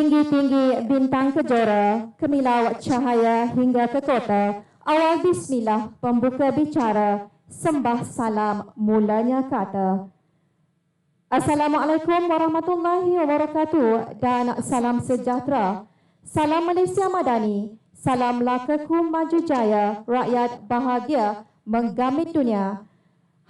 Tinggi-tinggi bintang kejora, kemilau cahaya hingga ke kota. Awal bismillah, pembuka bicara, sembah salam, mulanya kata. Assalamualaikum warahmatullahi wabarakatuh dan salam sejahtera. Salam Malaysia Madani, salam lakaku maju jaya, rakyat bahagia menggamit dunia.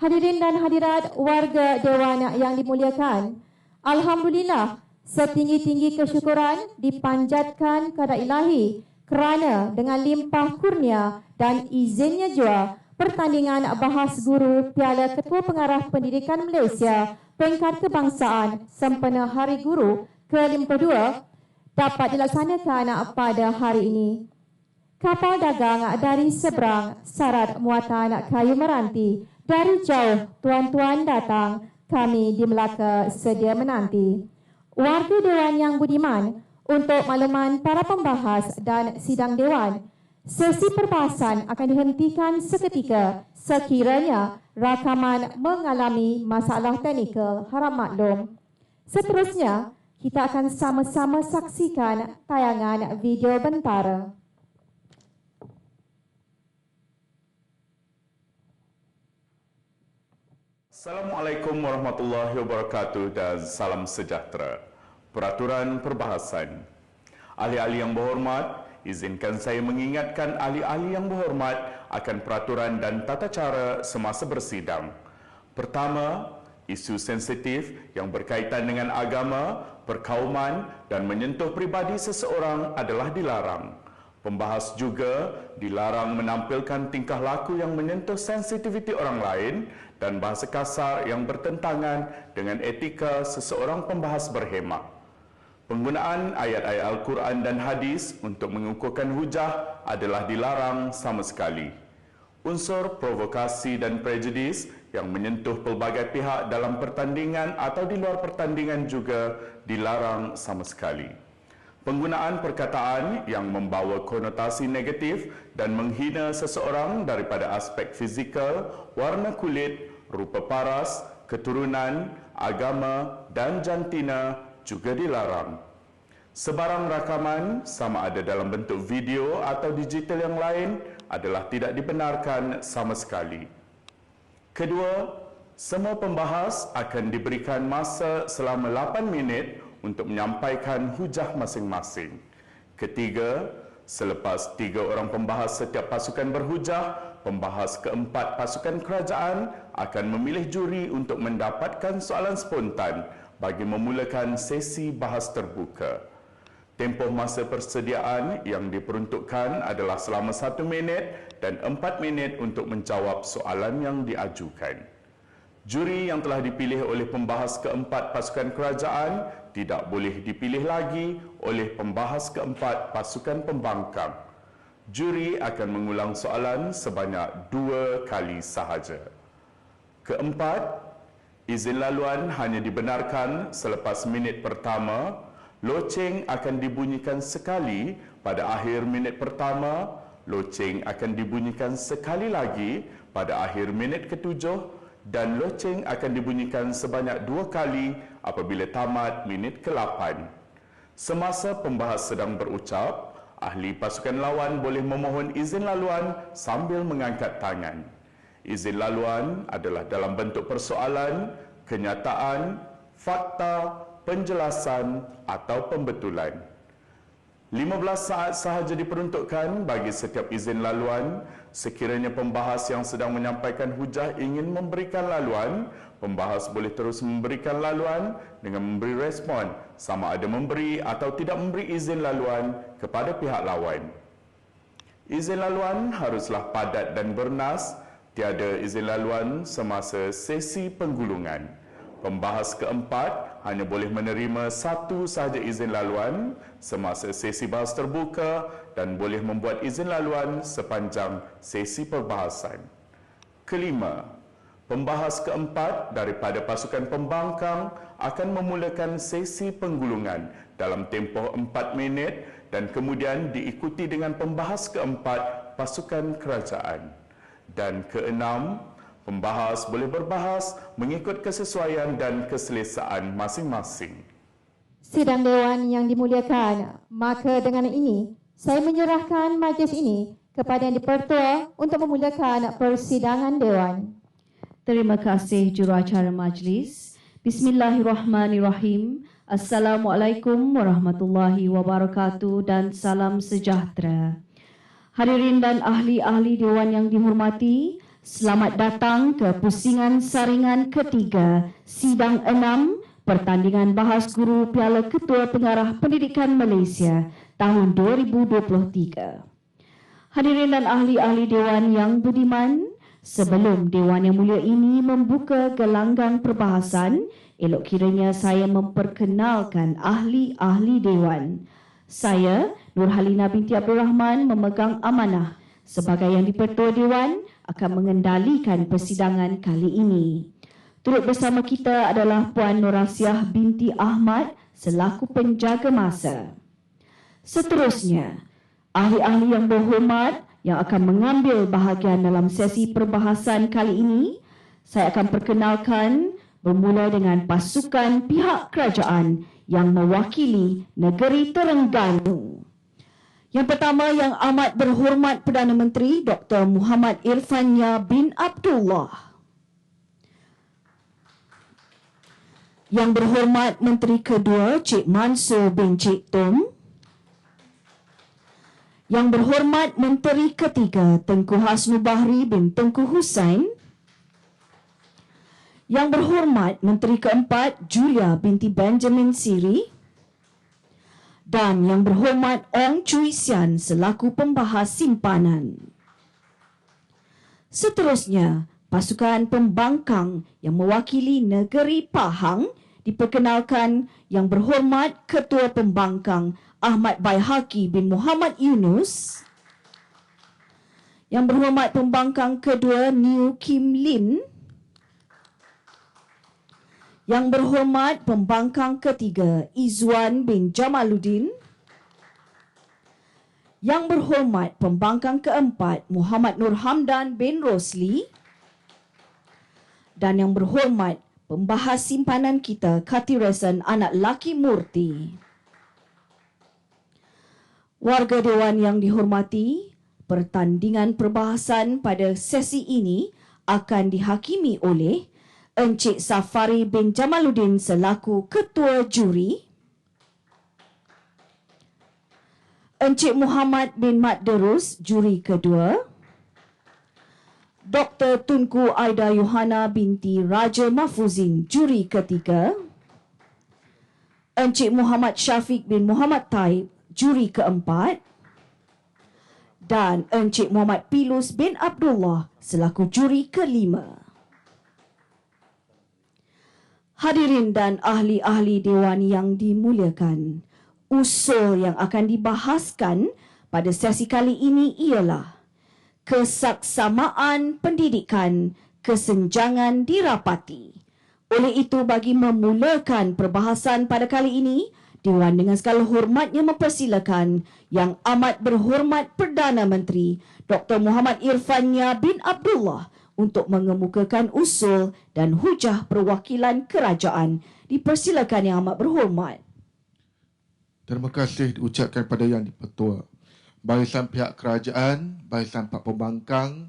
Hadirin dan hadirat warga Dewan yang dimuliakan, Alhamdulillah, setinggi-tinggi kesyukuran dipanjatkan kepada Ilahi kerana dengan limpah kurnia dan izinnya jua pertandingan bahas guru Piala Ketua Pengarah Pendidikan Malaysia peringkat kebangsaan sempena Hari Guru ke-52 dapat dilaksanakan pada hari ini. Kapal dagang dari seberang syarat muatan kayu meranti dari jauh tuan-tuan datang, kami di Melaka sedia menanti. Warga Dewan yang budiman, untuk makluman para pembahas dan sidang Dewan, sesi perbahasan akan dihentikan seketika sekiranya rakaman mengalami masalah teknikal, harap maklum. Seterusnya, kita akan sama-sama saksikan tayangan video bentara. Assalamualaikum warahmatullahi wabarakatuh dan salam sejahtera. Peraturan perbahasan. Ahli-ahli yang berhormat, izinkan saya mengingatkan ahli-ahli yang berhormat akan peraturan dan tata cara semasa bersidang. Pertama, isu sensitif yang berkaitan dengan agama, perkauman dan menyentuh pribadi seseorang adalah dilarang. Pembahas juga dilarang menampilkan tingkah laku yang menyentuh sensitiviti orang lain dan bahasa kasar yang bertentangan dengan etika seseorang pembahas berhemah. Penggunaan ayat-ayat Al-Quran dan hadis untuk mengukuhkan hujah adalah dilarang sama sekali. Unsur provokasi dan prejudis yang menyentuh pelbagai pihak dalam pertandingan atau di luar pertandingan juga dilarang sama sekali. Penggunaan perkataan yang membawa konotasi negatif dan menghina seseorang daripada aspek fizikal, warna kulit, rupa paras, keturunan, agama dan jantina juga dilarang. Sebarang rakaman, sama ada dalam bentuk video atau digital yang lain, adalah tidak dibenarkan sama sekali. Kedua, semua pembahas akan diberikan masa selama 8 minit untuk menyampaikan hujah masing-masing. Ketiga, selepas 3 orang pembahas setiap pasukan berhujah, pembahas keempat pasukan kerajaan akan memilih juri untuk mendapatkan soalan spontan bagi memulakan sesi bahas terbuka. Tempoh masa persediaan yang diperuntukkan adalah selama 1 minit dan 4 minit untuk menjawab soalan yang diajukan. Juri yang telah dipilih oleh pembahas keempat pasukan kerajaan tidak boleh dipilih lagi oleh pembahas keempat pasukan pembangkang. Juri akan mengulang soalan sebanyak 2 kali sahaja. Keempat, izin laluan hanya dibenarkan selepas minit pertama. Loceng akan dibunyikan sekali pada akhir minit pertama. Loceng akan dibunyikan sekali lagi pada akhir minit ke-7 dan loceng akan dibunyikan sebanyak 2 kali apabila tamat minit ke-8. Semasa pembahas sedang berucap, ahli pasukan lawan boleh memohon izin laluan sambil mengangkat tangan. Izin laluan adalah dalam bentuk persoalan, kenyataan, fakta, penjelasan atau pembetulan. 15 saat sahaja diperuntukkan bagi setiap izin laluan. Sekiranya pembahas yang sedang menyampaikan hujah ingin memberikan laluan, pembahas boleh terus memberikan laluan dengan memberi respon sama ada memberi atau tidak memberi izin laluan kepada pihak lawan. Izin laluan haruslah padat dan bernas, tiada izin laluan semasa sesi penggulungan. Pembahas keempat hanya boleh menerima 1 sahaja izin laluan semasa sesi bahas terbuka dan boleh membuat izin laluan sepanjang sesi perbahasan. Kelima, pembahas keempat daripada pasukan pembangkang akan memulakan sesi penggulungan dalam tempoh 4 minit dan kemudian diikuti dengan pembahas keempat pasukan kerajaan. Dan keenam, pembahas boleh berbahas mengikut kesesuaian dan keselesaan masing-masing. Sidang Dewan yang dimuliakan, maka dengan ini saya menyerahkan majlis ini kepada Yang di-Pertua untuk memulakan persidangan Dewan. Terima kasih juruacara majlis. Bismillahirrahmanirrahim. Assalamualaikum warahmatullahi wabarakatuh dan salam sejahtera. Hadirin dan ahli-ahli Dewan yang dihormati, selamat datang ke pusingan saringan ketiga Sidang 6 Pertandingan Bahas Guru Piala Ketua Pengarah Pendidikan Malaysia tahun 2023. Hadirin dan ahli-ahli Dewan yang budiman, sebelum Dewan yang mulia ini membuka gelanggang perbahasan, elok kiranya saya memperkenalkan ahli-ahli Dewan. Saya, Nurhalina binti Abdul Rahman, memegang amanah sebagai Yang di-Pertua Dewan akan mengendalikan persidangan kali ini. Turut bersama kita adalah Puan Nurasiah binti Ahmad selaku penjaga masa. Seterusnya, ahli-ahli yang berhormat yang akan mengambil bahagian dalam sesi perbahasan kali ini, saya akan perkenalkan bermula dengan pasukan pihak kerajaan yang mewakili negeri Terengganu. Yang pertama, Yang Amat Berhormat Perdana Menteri Dr. Muhammad Irfanya bin Abdullah. Yang Berhormat Menteri Kedua Cik Mansur bin Cik Tum. Yang Berhormat Menteri Ketiga Tengku Hasnu Bahri bin Tengku Husain. Yang Berhormat Menteri Keempat Julia binti Benjamin Siri. Dan Yang Berhormat Ong Chui Sian selaku pembahas simpanan. Seterusnya, pasukan pembangkang yang mewakili negeri Pahang diperkenalkan Yang Berhormat Ketua Pembangkang Ahmad Baihaqi bin Muhammad Yunus. Yang Berhormat Pembangkang Kedua New Kim Lin. Yang Berhormat Pembangkang Ketiga Izwan bin Jamaluddin. Yang Berhormat Pembangkang Keempat Muhammad Nur Hamdan bin Rosli. Dan Yang Berhormat pembahas simpanan kita Katiresan Anak Laki Murti. Warga Dewan yang dihormati, pertandingan perbahasan pada sesi ini akan dihakimi oleh Encik Safari bin Jamaluddin selaku Ketua Juri, Encik Muhammad bin Mat Derus, Juri Kedua, Dr. Tunku Aida Yohana binti Raja Mahfuzin, Juri Ketiga, Encik Muhammad Syafiq bin Muhammad Taib, Juri Keempat, dan Encik Muhammad Pilus bin Abdullah selaku Juri Kelima. Hadirin dan ahli-ahli Dewan yang dimuliakan, usul yang akan dibahaskan pada sesi kali ini ialah kesaksamaan pendidikan, kesenjangan dirapati. Oleh itu, bagi memulakan perbahasan pada kali ini, Dewan dengan segala hormatnya mempersilakan Yang Amat Berhormat Perdana Menteri Dr. Muhammad Irfanya bin Abdullah untuk mengemukakan usul dan hujah perwakilan kerajaan. Dipersilakan Yang Amat Berhormat. Terima kasih diucapkan kepada Yang di-Pertua, barisan pihak kerajaan, barisan Pak Pembangkang,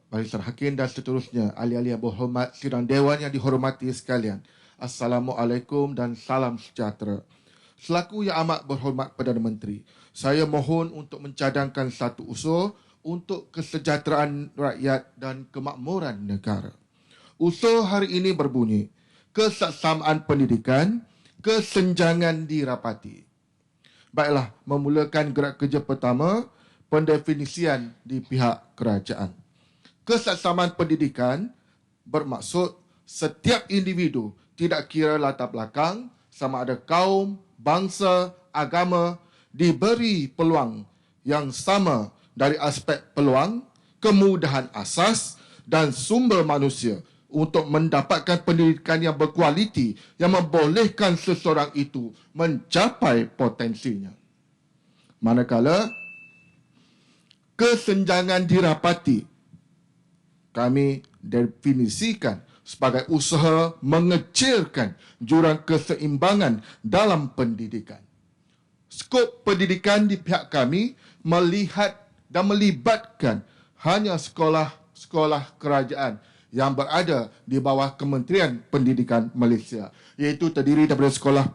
barisan hakim dan seterusnya, ahli-ahli yang berhormat, sidang Dewan yang dihormati sekalian. Assalamualaikum dan salam sejahtera. Selaku Yang Amat Berhormat Perdana Menteri, saya mohon untuk mencadangkan satu usul untuk kesejahteraan rakyat dan kemakmuran negara. Usul hari ini berbunyi, kesaksamaan pendidikan, kesenjangan dirapati. Baiklah, memulakan gerak kerja pertama, pendefinisian di pihak kerajaan. Kesaksamaan pendidikan bermaksud setiap individu, tidak kira latar belakang, sama ada kaum, bangsa, agama, diberi peluang yang sama dari aspek peluang, kemudahan asas dan sumber manusia untuk mendapatkan pendidikan yang berkualiti yang membolehkan seseorang itu mencapai potensinya. Manakala kesenjangan dirapati, kami definisikan sebagai usaha mengecilkan jurang keseimbangan dalam pendidikan. Skop pendidikan di pihak kami melihat dan melibatkan hanya sekolah-sekolah kerajaan yang berada di bawah Kementerian Pendidikan Malaysia, iaitu terdiri daripada sekolah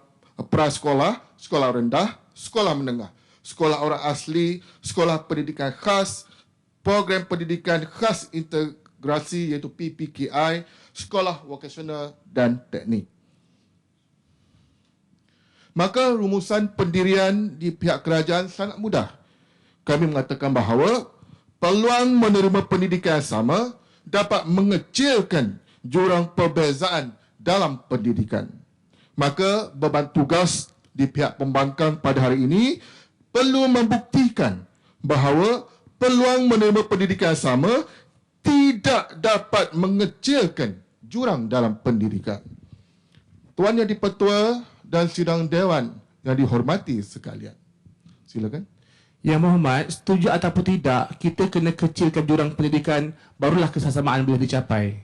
prasekolah, sekolah rendah, sekolah menengah, sekolah orang asli, sekolah pendidikan khas, program pendidikan khas integrasi iaitu PPKI, sekolah vokasional dan teknik. Maka rumusan pendirian di pihak kerajaan sangat mudah. Kami mengatakan bahawa peluang menerima pendidikan yang sama dapat mengecilkan jurang perbezaan dalam pendidikan. Maka beban tugas di pihak pembangkang pada hari ini perlu membuktikan bahawa peluang menerima pendidikan yang sama tidak dapat mengecilkan jurang dalam pendidikan. Tuan Yang di-Pertua dan sidang Dewan yang dihormati sekalian. Silakan. Yang Berhormat, setuju ataupun tidak, kita kena kecilkan jurang pendidikan, barulah kesesamaan boleh dicapai.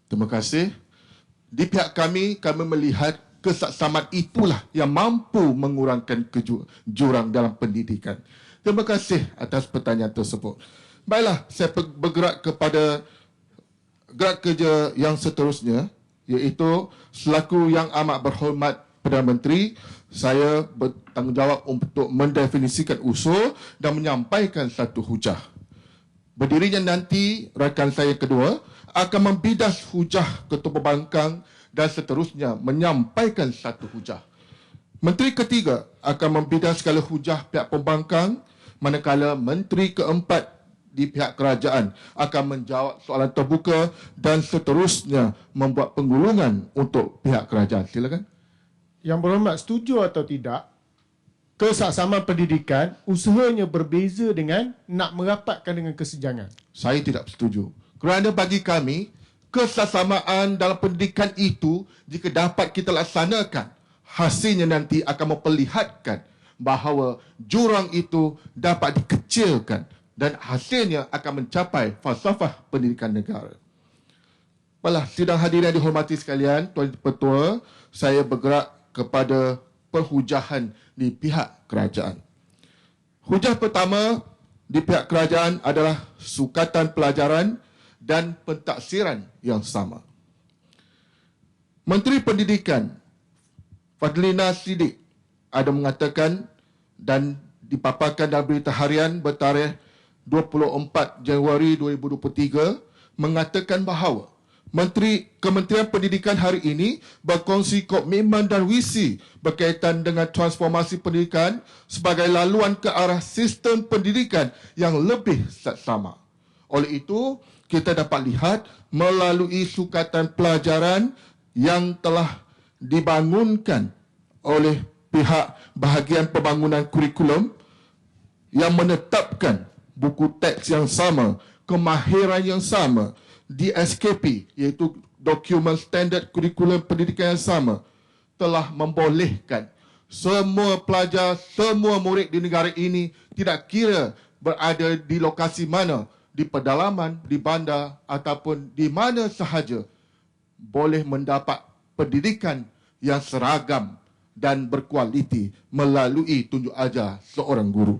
Terima kasih. Di pihak kami melihat kesaksamaan itulah yang mampu mengurangkan jurang dalam pendidikan. Terima kasih atas pertanyaan tersebut. Baiklah, saya bergerak kepada gerak kerja yang seterusnya, iaitu selaku Yang Amat Berhormat Perdana Menteri, saya bertanggungjawab untuk mendefinisikan usul dan menyampaikan satu hujah. Berdirinya nanti rakan saya kedua akan membidas hujah Ketua Pembangkang dan seterusnya menyampaikan satu hujah. Menteri ketiga akan membidas segala hujah pihak pembangkang, manakala Menteri keempat di pihak kerajaan akan menjawab soalan terbuka dan seterusnya membuat penggulungan untuk pihak kerajaan. Silakan. Yang Berhormat, setuju atau tidak, kesaksamaan pendidikan usahanya berbeza dengan nak merapatkan dengan kesenjangan? Saya tidak setuju. Kerana bagi kami, kesaksamaan dalam pendidikan itu, jika dapat kita laksanakan, hasilnya nanti akan memperlihatkan bahawa jurang itu dapat dikecilkan dan hasilnya akan mencapai falsafah pendidikan negara. Baiklah, sidang hadirin yang dihormati sekalian, Tuan Pertua, saya bergerak kepada perhujahan di pihak kerajaan. Hujah pertama di pihak kerajaan adalah sukatan pelajaran dan pentaksiran yang sama. Menteri Pendidikan Fadlina Siddiq ada mengatakan dan dipaparkan dalam berita harian bertarikh 24 Januari 2023 mengatakan bahawa Kementerian Pendidikan hari ini berkongsi komitmen dan visi berkaitan dengan transformasi pendidikan sebagai laluan ke arah sistem pendidikan yang lebih seksama. Oleh itu, kita dapat lihat melalui sukatan pelajaran yang telah dibangunkan oleh pihak bahagian pembangunan kurikulum yang menetapkan buku teks yang sama, kemahiran yang sama, DSKP iaitu Dokumen Standard Kurikulum Pendidikan yang sama, telah membolehkan semua pelajar, semua murid di negara ini tidak kira berada di lokasi mana, di pedalaman, di bandar ataupun di mana sahaja, boleh mendapat pendidikan yang seragam dan berkualiti melalui tunjuk ajar seorang guru.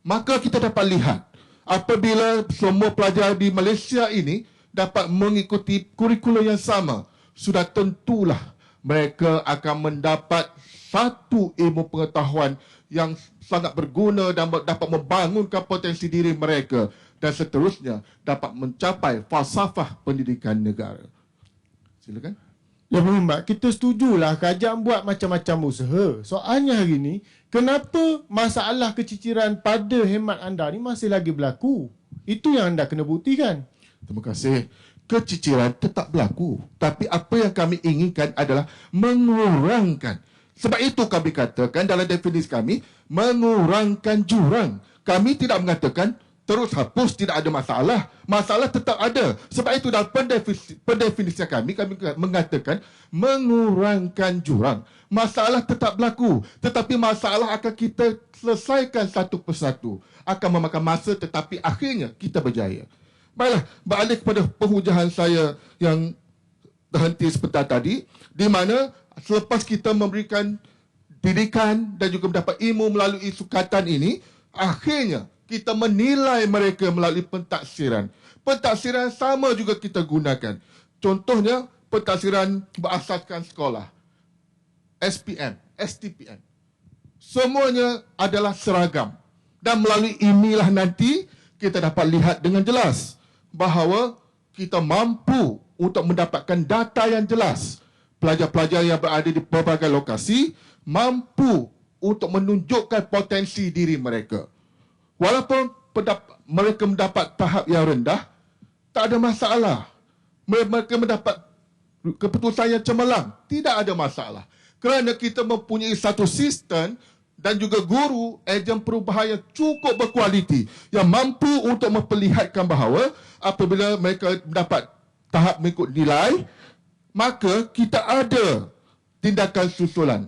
Maka kita dapat lihat apabila semua pelajar di Malaysia ini dapat mengikuti kurikulum yang sama, sudah tentulah mereka akan mendapat satu ilmu pengetahuan yang sangat berguna dan dapat membangunkan potensi diri mereka dan seterusnya dapat mencapai falsafah pendidikan negara. Silakan. Yang Berhormat, kita setujulah kerajaan buat macam-macam usaha. Soalnya hari ini, kenapa masalah keciciran pada hemat anda ni masih lagi berlaku? Itu yang anda kena buktikan. Terima kasih. Keciciran tetap berlaku. Tapi apa yang kami inginkan adalah mengurangkan. Sebab itu kami katakan dalam definisi kami, mengurangkan jurang. Kami tidak mengatakan terus hapus, tidak ada masalah. Masalah tetap ada. Sebab itu dalam pendefinisian kami mengatakan mengurangkan jurang. Masalah tetap berlaku. Tetapi masalah akan kita selesaikan satu persatu. Akan memakan masa tetapi akhirnya kita berjaya. Baiklah, beralih kepada penghujaan saya yang terhenti sebentar tadi, di mana selepas kita memberikan didikan dan juga mendapat ilmu melalui sukatan ini, akhirnya kita menilai mereka melalui pentaksiran. Pentaksiran sama juga kita gunakan. Contohnya, pentaksiran berasaskan sekolah. SPM, STPM. Semuanya adalah seragam. Dan melalui inilah nanti kita dapat lihat dengan jelas bahawa kita mampu untuk mendapatkan data yang jelas. Pelajar-pelajar yang berada di pelbagai lokasi mampu untuk menunjukkan potensi diri mereka. Walaupun mereka mendapat tahap yang rendah, tak ada masalah. Mereka mendapat keputusan yang cemerlang, tidak ada masalah. Kerana kita mempunyai satu sistem dan juga guru ejen perubahan yang cukup berkualiti yang mampu untuk memperlihatkan bahawa apabila mereka mendapat tahap mengikut nilai, maka kita ada tindakan susulan,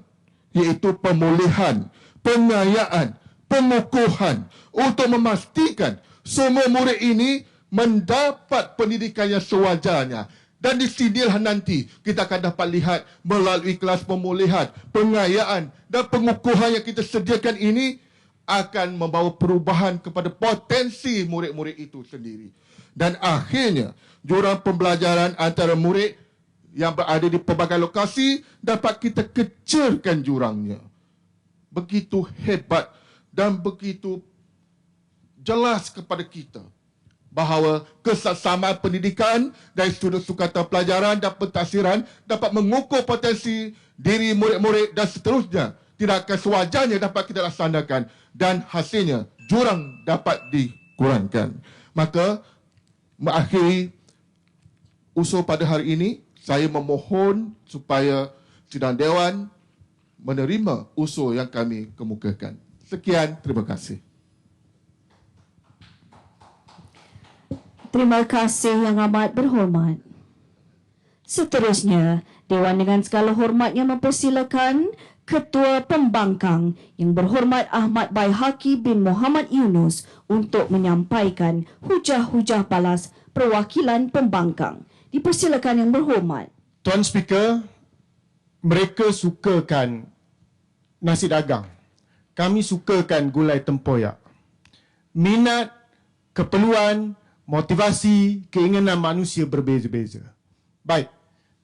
iaitu pemulihan, pengayaan, pengukuhan untuk memastikan semua murid ini mendapat pendidikan yang sewajarnya. Dan di sinilah nanti kita akan dapat lihat melalui kelas pemulihan, pengayaan dan pengukuhan yang kita sediakan ini akan membawa perubahan kepada potensi murid-murid itu sendiri. Dan akhirnya jurang pembelajaran antara murid yang berada di pelbagai lokasi dapat kita kecilkan jurangnya. Begitu hebat dan begitu jelas kepada kita bahawa kesaksamaan pendidikan dari sudut sukatan pelajaran dan pentaksiran dapat mengukur potensi diri murid-murid dan seterusnya. Tidak akan sewajarnya dapat kita laksanakan dan hasilnya jurang dapat dikurangkan. Maka mengakhiri usul pada hari ini, saya memohon supaya sidang Dewan menerima usul yang kami kemukakan. Sekian, terima kasih. Terima kasih yang amat berhormat. Seterusnya, Dewan dengan segala hormatnya mempersilakan Ketua Pembangkang yang berhormat Ahmad Baihaqi bin Muhammad Yunus untuk menyampaikan hujah-hujah balas perwakilan pembangkang. Dipersilakan yang berhormat. Tuan Speaker, mereka sukakan nasi dagang. Kami sukakan gulai tempoyak. Minat, keperluan, motivasi, keinginan manusia berbeza-beza. Baik.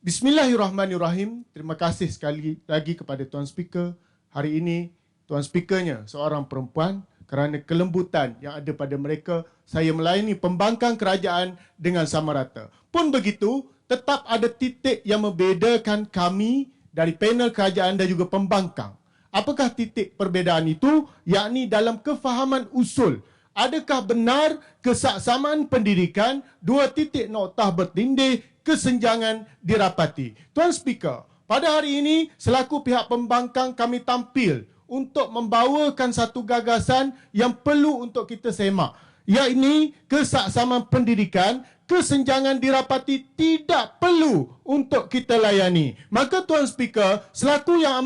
Bismillahirrahmanirrahim. Terima kasih sekali lagi kepada Tuan Speaker. Hari ini, Tuan Speakernya seorang perempuan. Kerana kelembutan yang ada pada mereka, saya melayani pembangkang kerajaan dengan sama rata. Pun begitu, tetap ada titik yang membedakan kami dari panel kerajaan dan juga pembangkang. Apakah titik perbezaan itu? Yakni dalam kefahaman usul. Adakah benar kesaksamaan pendidikan, dua titik noktah bertindih, kesenjangan dirapati? Tuan Speaker, pada hari ini selaku pihak pembangkang kami tampil untuk membawakan satu gagasan yang perlu untuk kita semak, yakni kesaksamaan pendidikan, kesenjangan dirapati tidak perlu untuk kita layani. Maka Tuan Speaker, selaku yang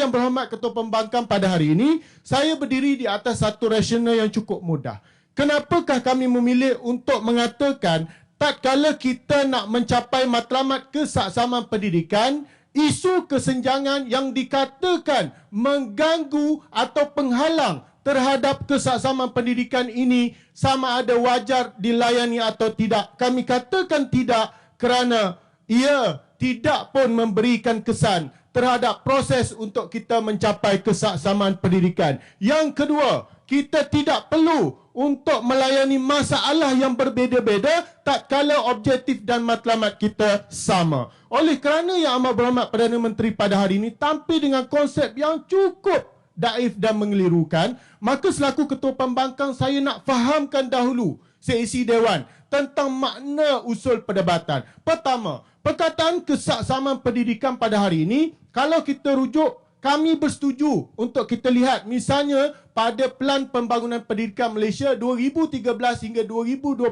berhormat Ketua Pembangkang pada hari ini, saya berdiri di atas satu rasional yang cukup mudah. Kenapakah kami memilih untuk mengatakan tatkala kita nak mencapai matlamat kesaksamaan pendidikan, isu kesenjangan yang dikatakan mengganggu atau penghalang terhadap kesaksamaan pendidikan ini sama ada wajar dilayani atau tidak. Kami katakan tidak kerana ia tidak pun memberikan kesan terhadap proses untuk kita mencapai kesaksamaan pendidikan. Yang kedua, kita tidak perlu untuk melayani masalah yang berbeza-beza tatkala objektif dan matlamat kita sama. Oleh kerana Yang Amat Berhormat Perdana Menteri pada hari ini tampil dengan konsep yang cukup daif dan mengelirukan, maka selaku Ketua Pembangkang saya nak fahamkan dahulu seisi Dewan tentang makna usul perdebatan. Pertama, perkataan kesaksamaan pendidikan pada hari ini, kalau kita rujuk, kami bersetuju untuk kita lihat misalnya pada Pelan Pembangunan Pendidikan Malaysia 2013 hingga 2025,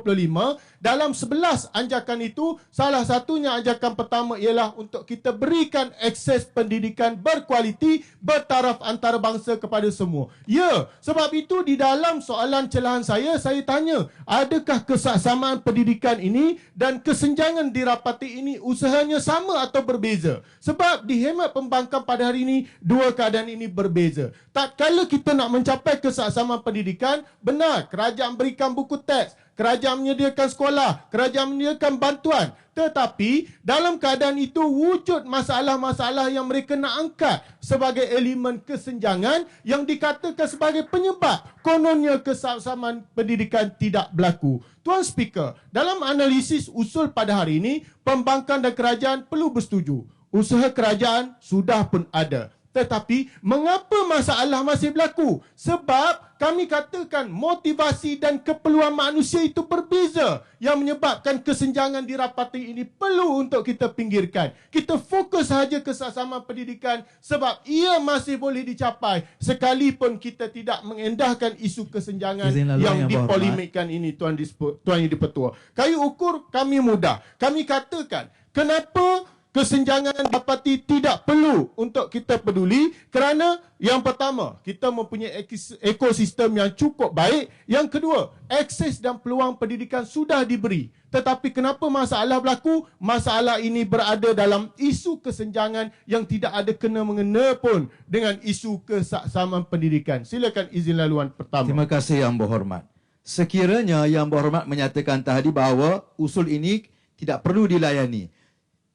dalam 11 anjakan itu, salah satunya anjakan pertama ialah untuk kita berikan akses pendidikan berkualiti bertaraf antarabangsa kepada semua. Ya, sebab itu di dalam soalan celahan saya tanya, adakah kesaksamaan pendidikan ini dan kesenjangan dirapati ini usahanya sama atau berbeza? Sebab dihemat pembangkang pada hari ini, dua keadaan ini berbeza. Tatkala kita nak mencapai kesaksamaan pendidikan, benar, kerajaan berikan buku teks, kerajaan menyediakan sekolah, kerajaan menyediakan bantuan. Tetapi dalam keadaan itu wujud masalah-masalah yang mereka nak angkat sebagai elemen kesenjangan yang dikatakan sebagai penyebab kononnya kesaksamaan pendidikan tidak berlaku. Tuan Speaker, dalam analisis usul pada hari ini, pembangkang dan kerajaan perlu bersetuju. Usaha kerajaan sudah pun ada. Tetapi mengapa masalah masih berlaku? Sebab kami katakan motivasi dan keperluan manusia itu berbeza yang menyebabkan kesenjangan dirapati ini perlu untuk kita pinggirkan. Kita fokus sahaja kesaksamaan pendidikan sebab ia masih boleh dicapai sekalipun kita tidak mengendahkan isu kesenjangan yang dipolemikkan ini, Tuan Yang di-Pertua. Kayu ukur kami mudah. Kami katakan kenapa kesenjangan dapati tidak perlu untuk kita peduli kerana yang pertama, kita mempunyai ekosistem yang cukup baik. Yang kedua, akses dan peluang pendidikan sudah diberi. Tetapi kenapa masalah berlaku? Masalah ini berada dalam isu kesenjangan yang tidak ada kena-mengena pun dengan isu kesaksamaan pendidikan. Silakan izin laluan pertama. Terima kasih Yang Berhormat. Sekiranya Yang Berhormat menyatakan tadi bahawa usul ini tidak perlu dilayani.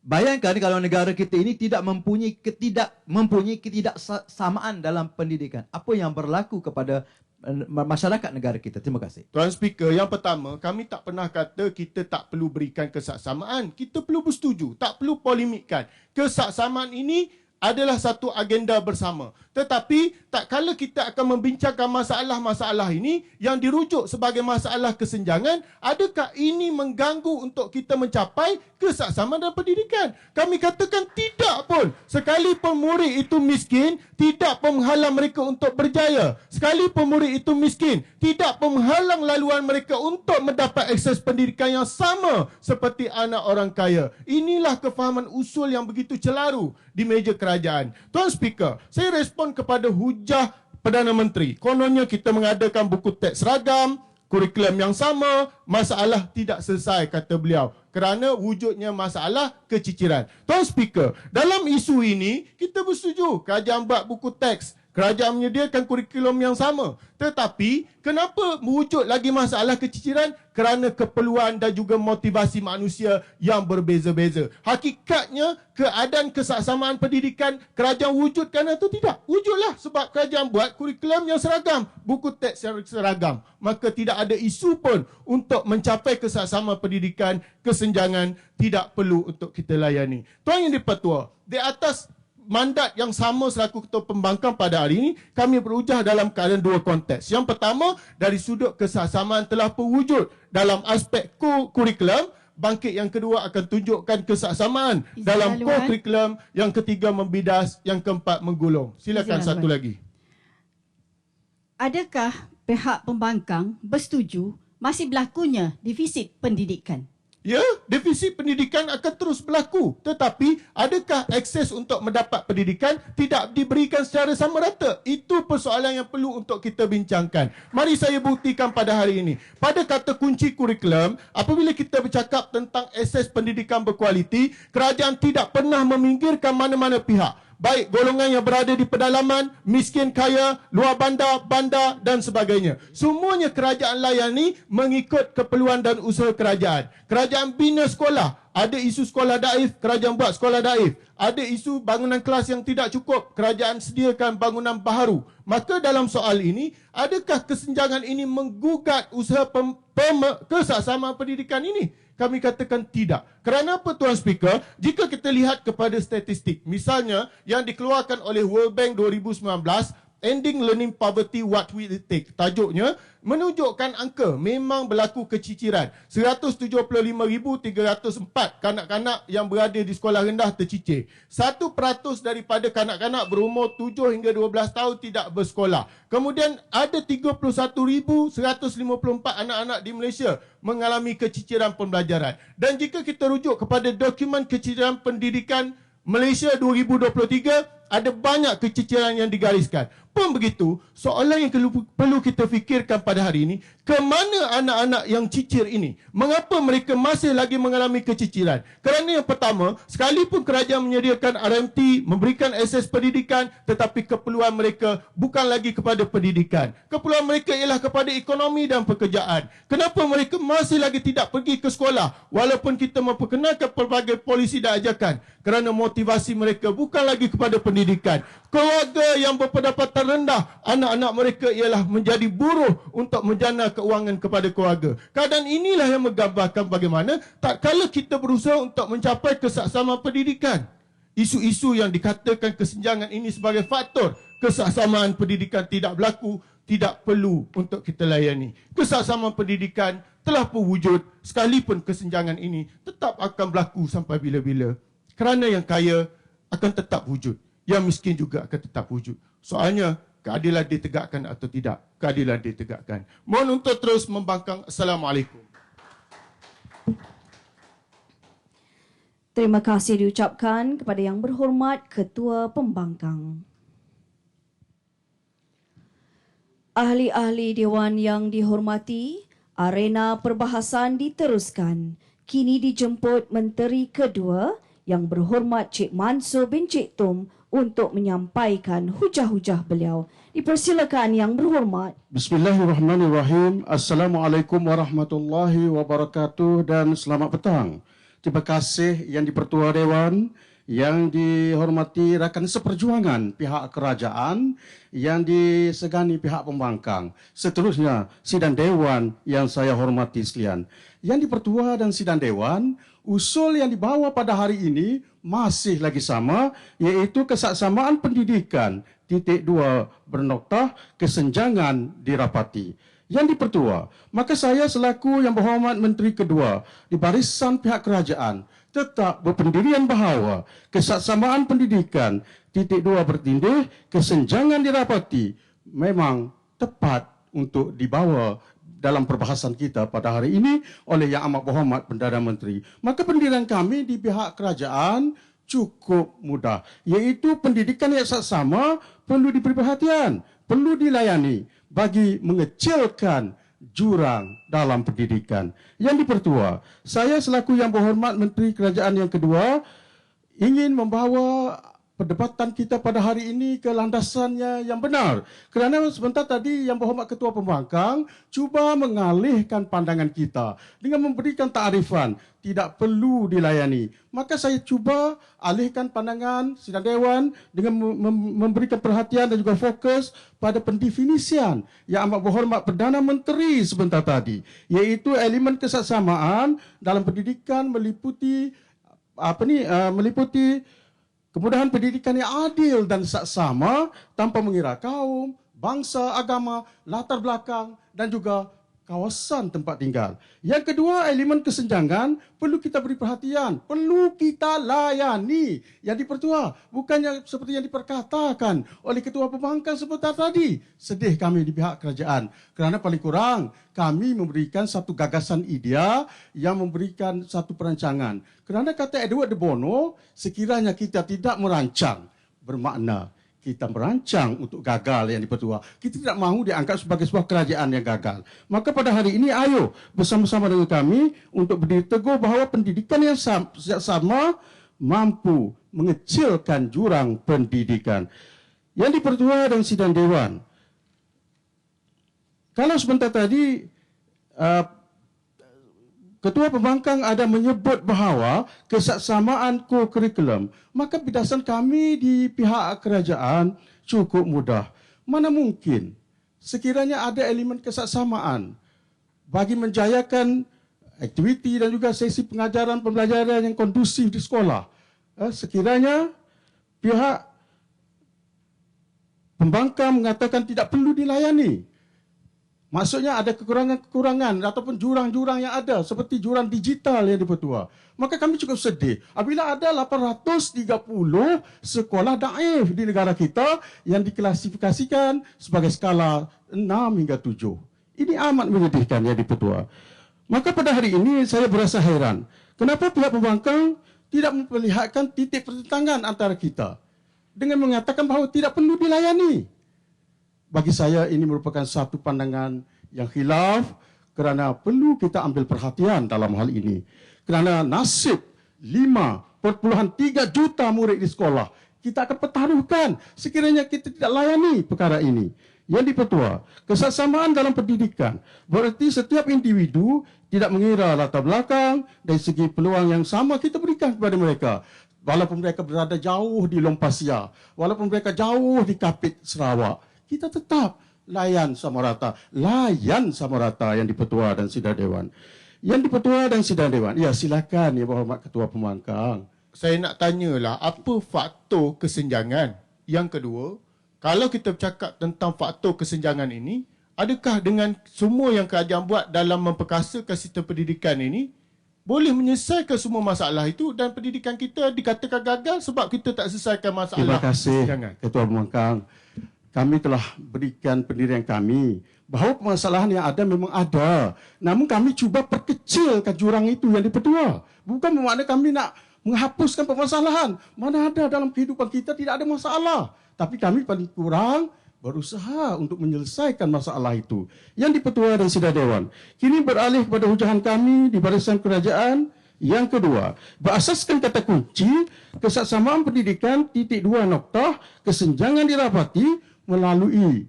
Bayangkan kalau negara kita ini tidak mempunyai ketidaksamaan dalam pendidikan. Apa yang berlaku kepada masyarakat negara kita? Terima kasih. Tuan Speaker, yang pertama, kami tak pernah kata kita tak perlu berikan kesaksamaan. Kita perlu bersetuju, tak perlu polemikkan. Kesaksamaan ini adalah satu agenda bersama. Tetapi tak kala kita akan membincangkan masalah-masalah ini yang dirujuk sebagai masalah kesenjangan, adakah ini mengganggu untuk kita mencapai kesaksamaan dalam pendidikan? Kami katakan tidak pun. Sekalipun murid itu miskin, tidak pun menghalang mereka untuk berjaya. Sekalipun murid itu miskin, tidak pun menghalang laluan mereka untuk mendapat akses pendidikan yang sama seperti anak orang kaya. Inilah kefahaman usul yang begitu celaru di meja kerajaan. Tuan Speaker, saya respon kepada hujah Perdana Menteri. Kononnya kita mengadakan buku teks seragam, kurikulum yang sama, masalah tidak selesai, kata beliau. Kerana wujudnya masalah keciciran. Tuan Speaker, dalam isu ini, kita bersetuju kerajaan buat buku teks, kerajaan menyediakan kurikulum yang sama. Tetapi, kenapa wujud lagi masalah keciciran? Kerana keperluan dan juga motivasi manusia yang berbeza-beza. Hakikatnya, keadaan kesaksamaan pendidikan kerajaan wujudkan atau tidak? Wujudlah sebab kerajaan buat kurikulum yang seragam, buku teks yang seragam. Maka tidak ada isu pun untuk mencapai kesaksamaan pendidikan, kesenjangan tidak perlu untuk kita layani. Tuan Yang di-Pertua, di atas mandat yang sama selaku Ketua Pembangkang pada hari ini, kami berujah dalam keadaan dua konteks. Yang pertama, dari sudut kesaksamaan telah berwujud dalam aspek kurikulum. Bangkit yang kedua akan tunjukkan kesaksamaan dalam kurikulum. Yang ketiga membidas, yang keempat menggulung. Silakan satu lagi. Adakah pihak pembangkang bersetuju masih berlakunya defisit pendidikan? Ya, defisit pendidikan akan terus berlaku. Tetapi, adakah akses untuk mendapat pendidikan tidak diberikan secara sama rata? Itu persoalan yang perlu untuk kita bincangkan. Mari saya buktikan pada hari ini. Pada kata kunci kurikulum, apabila kita bercakap tentang akses pendidikan berkualiti, kerajaan tidak pernah meminggirkan mana-mana pihak. Baik golongan yang berada di pedalaman, miskin, kaya, luar bandar, bandar dan sebagainya. Semuanya kerajaan layani mengikut keperluan dan usaha kerajaan. Kerajaan bina sekolah. Ada isu sekolah daif, kerajaan buat sekolah daif. Ada isu bangunan kelas yang tidak cukup, kerajaan sediakan bangunan baharu. Maka dalam soal ini, adakah kesenjangan ini menggugat usaha kesaksamaan pendidikan ini? Kami katakan tidak. Kerana apa, Tuan Speaker? Jika kita lihat kepada statistik, misalnya yang dikeluarkan oleh World Bank 2019, Ending Learning Poverty, What Will It Take? Tajuknya menunjukkan angka memang berlaku keciciran. 175,304 kanak-kanak yang berada di sekolah rendah tercicir. 1% daripada kanak-kanak berumur 7 hingga 12 tahun tidak bersekolah. Kemudian ada 31,154 anak-anak di Malaysia mengalami keciciran pembelajaran. Dan jika kita rujuk kepada dokumen keciciran pendidikan Malaysia 2023, ada banyak keciciran yang digariskan. Pun begitu, soalan yang perlu kita fikirkan pada hari ini, ke mana anak-anak yang cicir ini? Mengapa mereka masih lagi mengalami keciciran? Kerana yang pertama, sekalipun kerajaan menyediakan RMT, memberikan akses pendidikan, tetapi keperluan mereka bukan lagi kepada pendidikan. Keperluan mereka ialah kepada ekonomi dan pekerjaan. Kenapa mereka masih lagi tidak pergi ke sekolah walaupun kita memperkenalkan pelbagai polisi dan ajakan? Kerana motivasi mereka bukan lagi kepada pendidikan. Keluarga yang berpendapatan rendah, anak-anak mereka ialah menjadi buruh untuk menjana keuangan kepada keluarga. Keadaan inilah yang menggambarkan bagaimana tak kala kita berusaha untuk mencapai kesaksamaan pendidikan, isu-isu yang dikatakan kesenjangan ini sebagai faktor kesaksamaan pendidikan tidak berlaku, tidak perlu untuk kita layani. Kesaksamaan pendidikan telah pun wujud, sekalipun kesenjangan ini tetap akan berlaku sampai bila-bila. Kerana yang kaya akan tetap wujud, yang miskin juga akan tetap wujud. Soalnya, keadilan ditegakkan atau tidak? Keadilan ditegakkan. Mohon untuk terus membangkang. Assalamualaikum. Terima kasih diucapkan kepada Yang Berhormat Ketua Pembangkang. Ahli-ahli Dewan yang dihormati, arena perbahasan diteruskan. Kini dijemput Menteri Kedua Yang Berhormat Cik Mansur bin Cik Tum untuk menyampaikan hujah-hujah beliau. Dipersilakan Yang Berhormat. Bismillahirrahmanirrahim. Assalamualaikum warahmatullahi wabarakatuh dan selamat petang. Terima kasih Yang di-Pertua Dewan, yang dihormati rakan seperjuangan pihak kerajaan, yang disegani pihak pembangkang. Seterusnya, sidang Dewan yang saya hormati sekalian. Yang di-Pertua dan sidang Dewan, usul yang dibawa pada hari ini masih lagi sama, iaitu kesaksamaan pendidikan, titik 2 bernoktah, kesenjangan dirapati. Yang di-Pertua, maka saya selaku Yang Berhormat Menteri Kedua di barisan pihak kerajaan tetap berpendirian bahawa kesaksamaan pendidikan, titik 2 bertindih, kesenjangan dirapati memang tepat untuk dibawa dalam perbahasan kita pada hari ini oleh Yang Amat Berhormat Perdana Menteri. Maka pendirian kami di pihak kerajaan cukup mudah, iaitu pendidikan yang saksama perlu diberi perhatian, perlu dilayani bagi mengecilkan jurang dalam pendidikan. Yang di-Pertua, saya selaku Yang Berhormat Menteri Kerajaan yang kedua ingin membawa perdebatan kita pada hari ini ke landasannya yang benar. Kerana sebentar tadi Yang Berhormat Ketua Pembangkang cuba mengalihkan pandangan kita dengan memberikan takrifan tidak perlu dilayani. Maka saya cuba alihkan pandangan sidang Dewan dengan memberikan perhatian dan juga fokus pada pendefinisian Yang Amat Berhormat Perdana Menteri sebentar tadi, iaitu elemen kesaksamaan dalam pendidikan meliputi kemudahan pendidikan yang adil dan saksama tanpa mengira kaum, bangsa, agama, latar belakang dan juga kawasan tempat tinggal. Yang kedua, elemen kesenjangan perlu kita beri perhatian, perlu kita layani. Yang di-Pertua, bukannya seperti yang diperkatakan oleh Ketua Pembangkang sebentar tadi. Sedih kami di pihak kerajaan kerana paling kurang kami memberikan satu gagasan idea yang memberikan satu perancangan. Kerana kata Edward de Bono, sekiranya kita tidak merancang, bermakna kita merancang untuk gagal yang di-Pertua. Kita tidak mahu dianggap sebagai sebuah kerajaan yang gagal. Maka pada hari ini, ayo bersama-sama dengan kami untuk berdiri teguh bahawa pendidikan yang sama mampu mengecilkan jurang pendidikan. Yang di-Pertua dan sidang Dewan, kalau sebentar tadi Ketua Pembangkang ada menyebut bahawa kesaksamaan co-curriculum, maka bidasar kami di pihak kerajaan cukup mudah. Mana mungkin sekiranya ada elemen kesaksamaan bagi menjayakan aktiviti dan juga sesi pengajaran pembelajaran yang kondusif di sekolah. Sekiranya pihak pembangkang mengatakan tidak perlu dilayani. Maksudnya ada kekurangan-kekurangan ataupun jurang-jurang yang ada seperti jurang digital yang di-Pertua. Maka kami cukup sedih apabila ada 830 sekolah daif di negara kita yang diklasifikasikan sebagai skala 6 hingga 7. Ini amat menyedihkan yang di-Pertua. Maka pada hari ini saya berasa heran. Kenapa pihak pembangkang tidak memperlihatkan titik pertentangan antara kita dengan mengatakan bahawa tidak perlu dilayani. Bagi saya ini merupakan satu pandangan yang khilaf kerana perlu kita ambil perhatian dalam hal ini. Kerana nasib 5.3 juta murid di sekolah kita akan pertaruhkan sekiranya kita tidak layani perkara ini. Yang di-Pertua, kesesamaan dalam pendidikan berarti setiap individu tidak mengira latar belakang dari segi peluang yang sama kita berikan kepada mereka. Walaupun mereka berada jauh di Lompasia, walaupun mereka jauh di Kapit, Sarawak, kita tetap layan sama rata. Layan sama rata yang di-Pertua dan Sidang Dewan. Yang di-Pertua dan Sidang Dewan. Ya, silakan Yang Berhormat Ketua Pembangkang. Saya nak tanyalah, apa faktor kesenjangan? Yang kedua, kalau kita bercakap tentang faktor kesenjangan ini, adakah dengan semua yang kerajaan buat dalam memperkasakan sistem pendidikan ini, boleh menyelesaikan semua masalah itu dan pendidikan kita dikatakan gagal sebab kita tak selesaikan masalah Terima kasih kesenjangan? Ketua Pembangkang. Kami telah berikan pendirian kami bahawa permasalahan yang ada memang ada. Namun kami cuba perkecilkan jurang itu yang di-Pertua. Bukan bermakna kami nak menghapuskan permasalahan. Mana ada dalam kehidupan kita tidak ada masalah. Tapi kami paling kurang berusaha untuk menyelesaikan masalah itu. Yang di-Pertua dan Sidang Dewan. Kini beralih kepada hujahan kami di Barisan Kerajaan. Yang kedua, berasaskan kata kunci, kesesamaan pendidikan, titik 2 noktah, kesenjangan dirapati melalui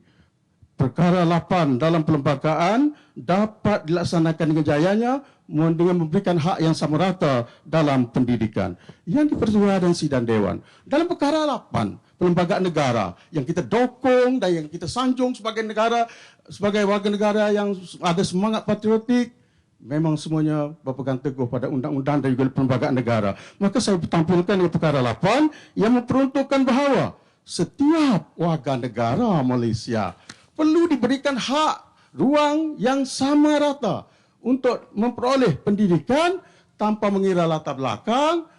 perkara 8 dalam perlembagaan dapat dilaksanakan dengan jayanya dengan memberikan hak yang sama rata dalam pendidikan. Yang di-Pertua dan Sidang Dewan. Dalam perkara 8, perlembagaan negara yang kita dokong dan yang kita sanjung sebagai negara, sebagai warga negara yang ada semangat patriotik, memang semuanya berpegang teguh pada undang-undang dan juga perlembagaan negara. Maka saya tampilkan di perkara 8 yang memperuntukkan bahawa setiap warga negara Malaysia perlu diberikan hak ruang yang sama rata untuk memperoleh pendidikan tanpa mengira latar belakang,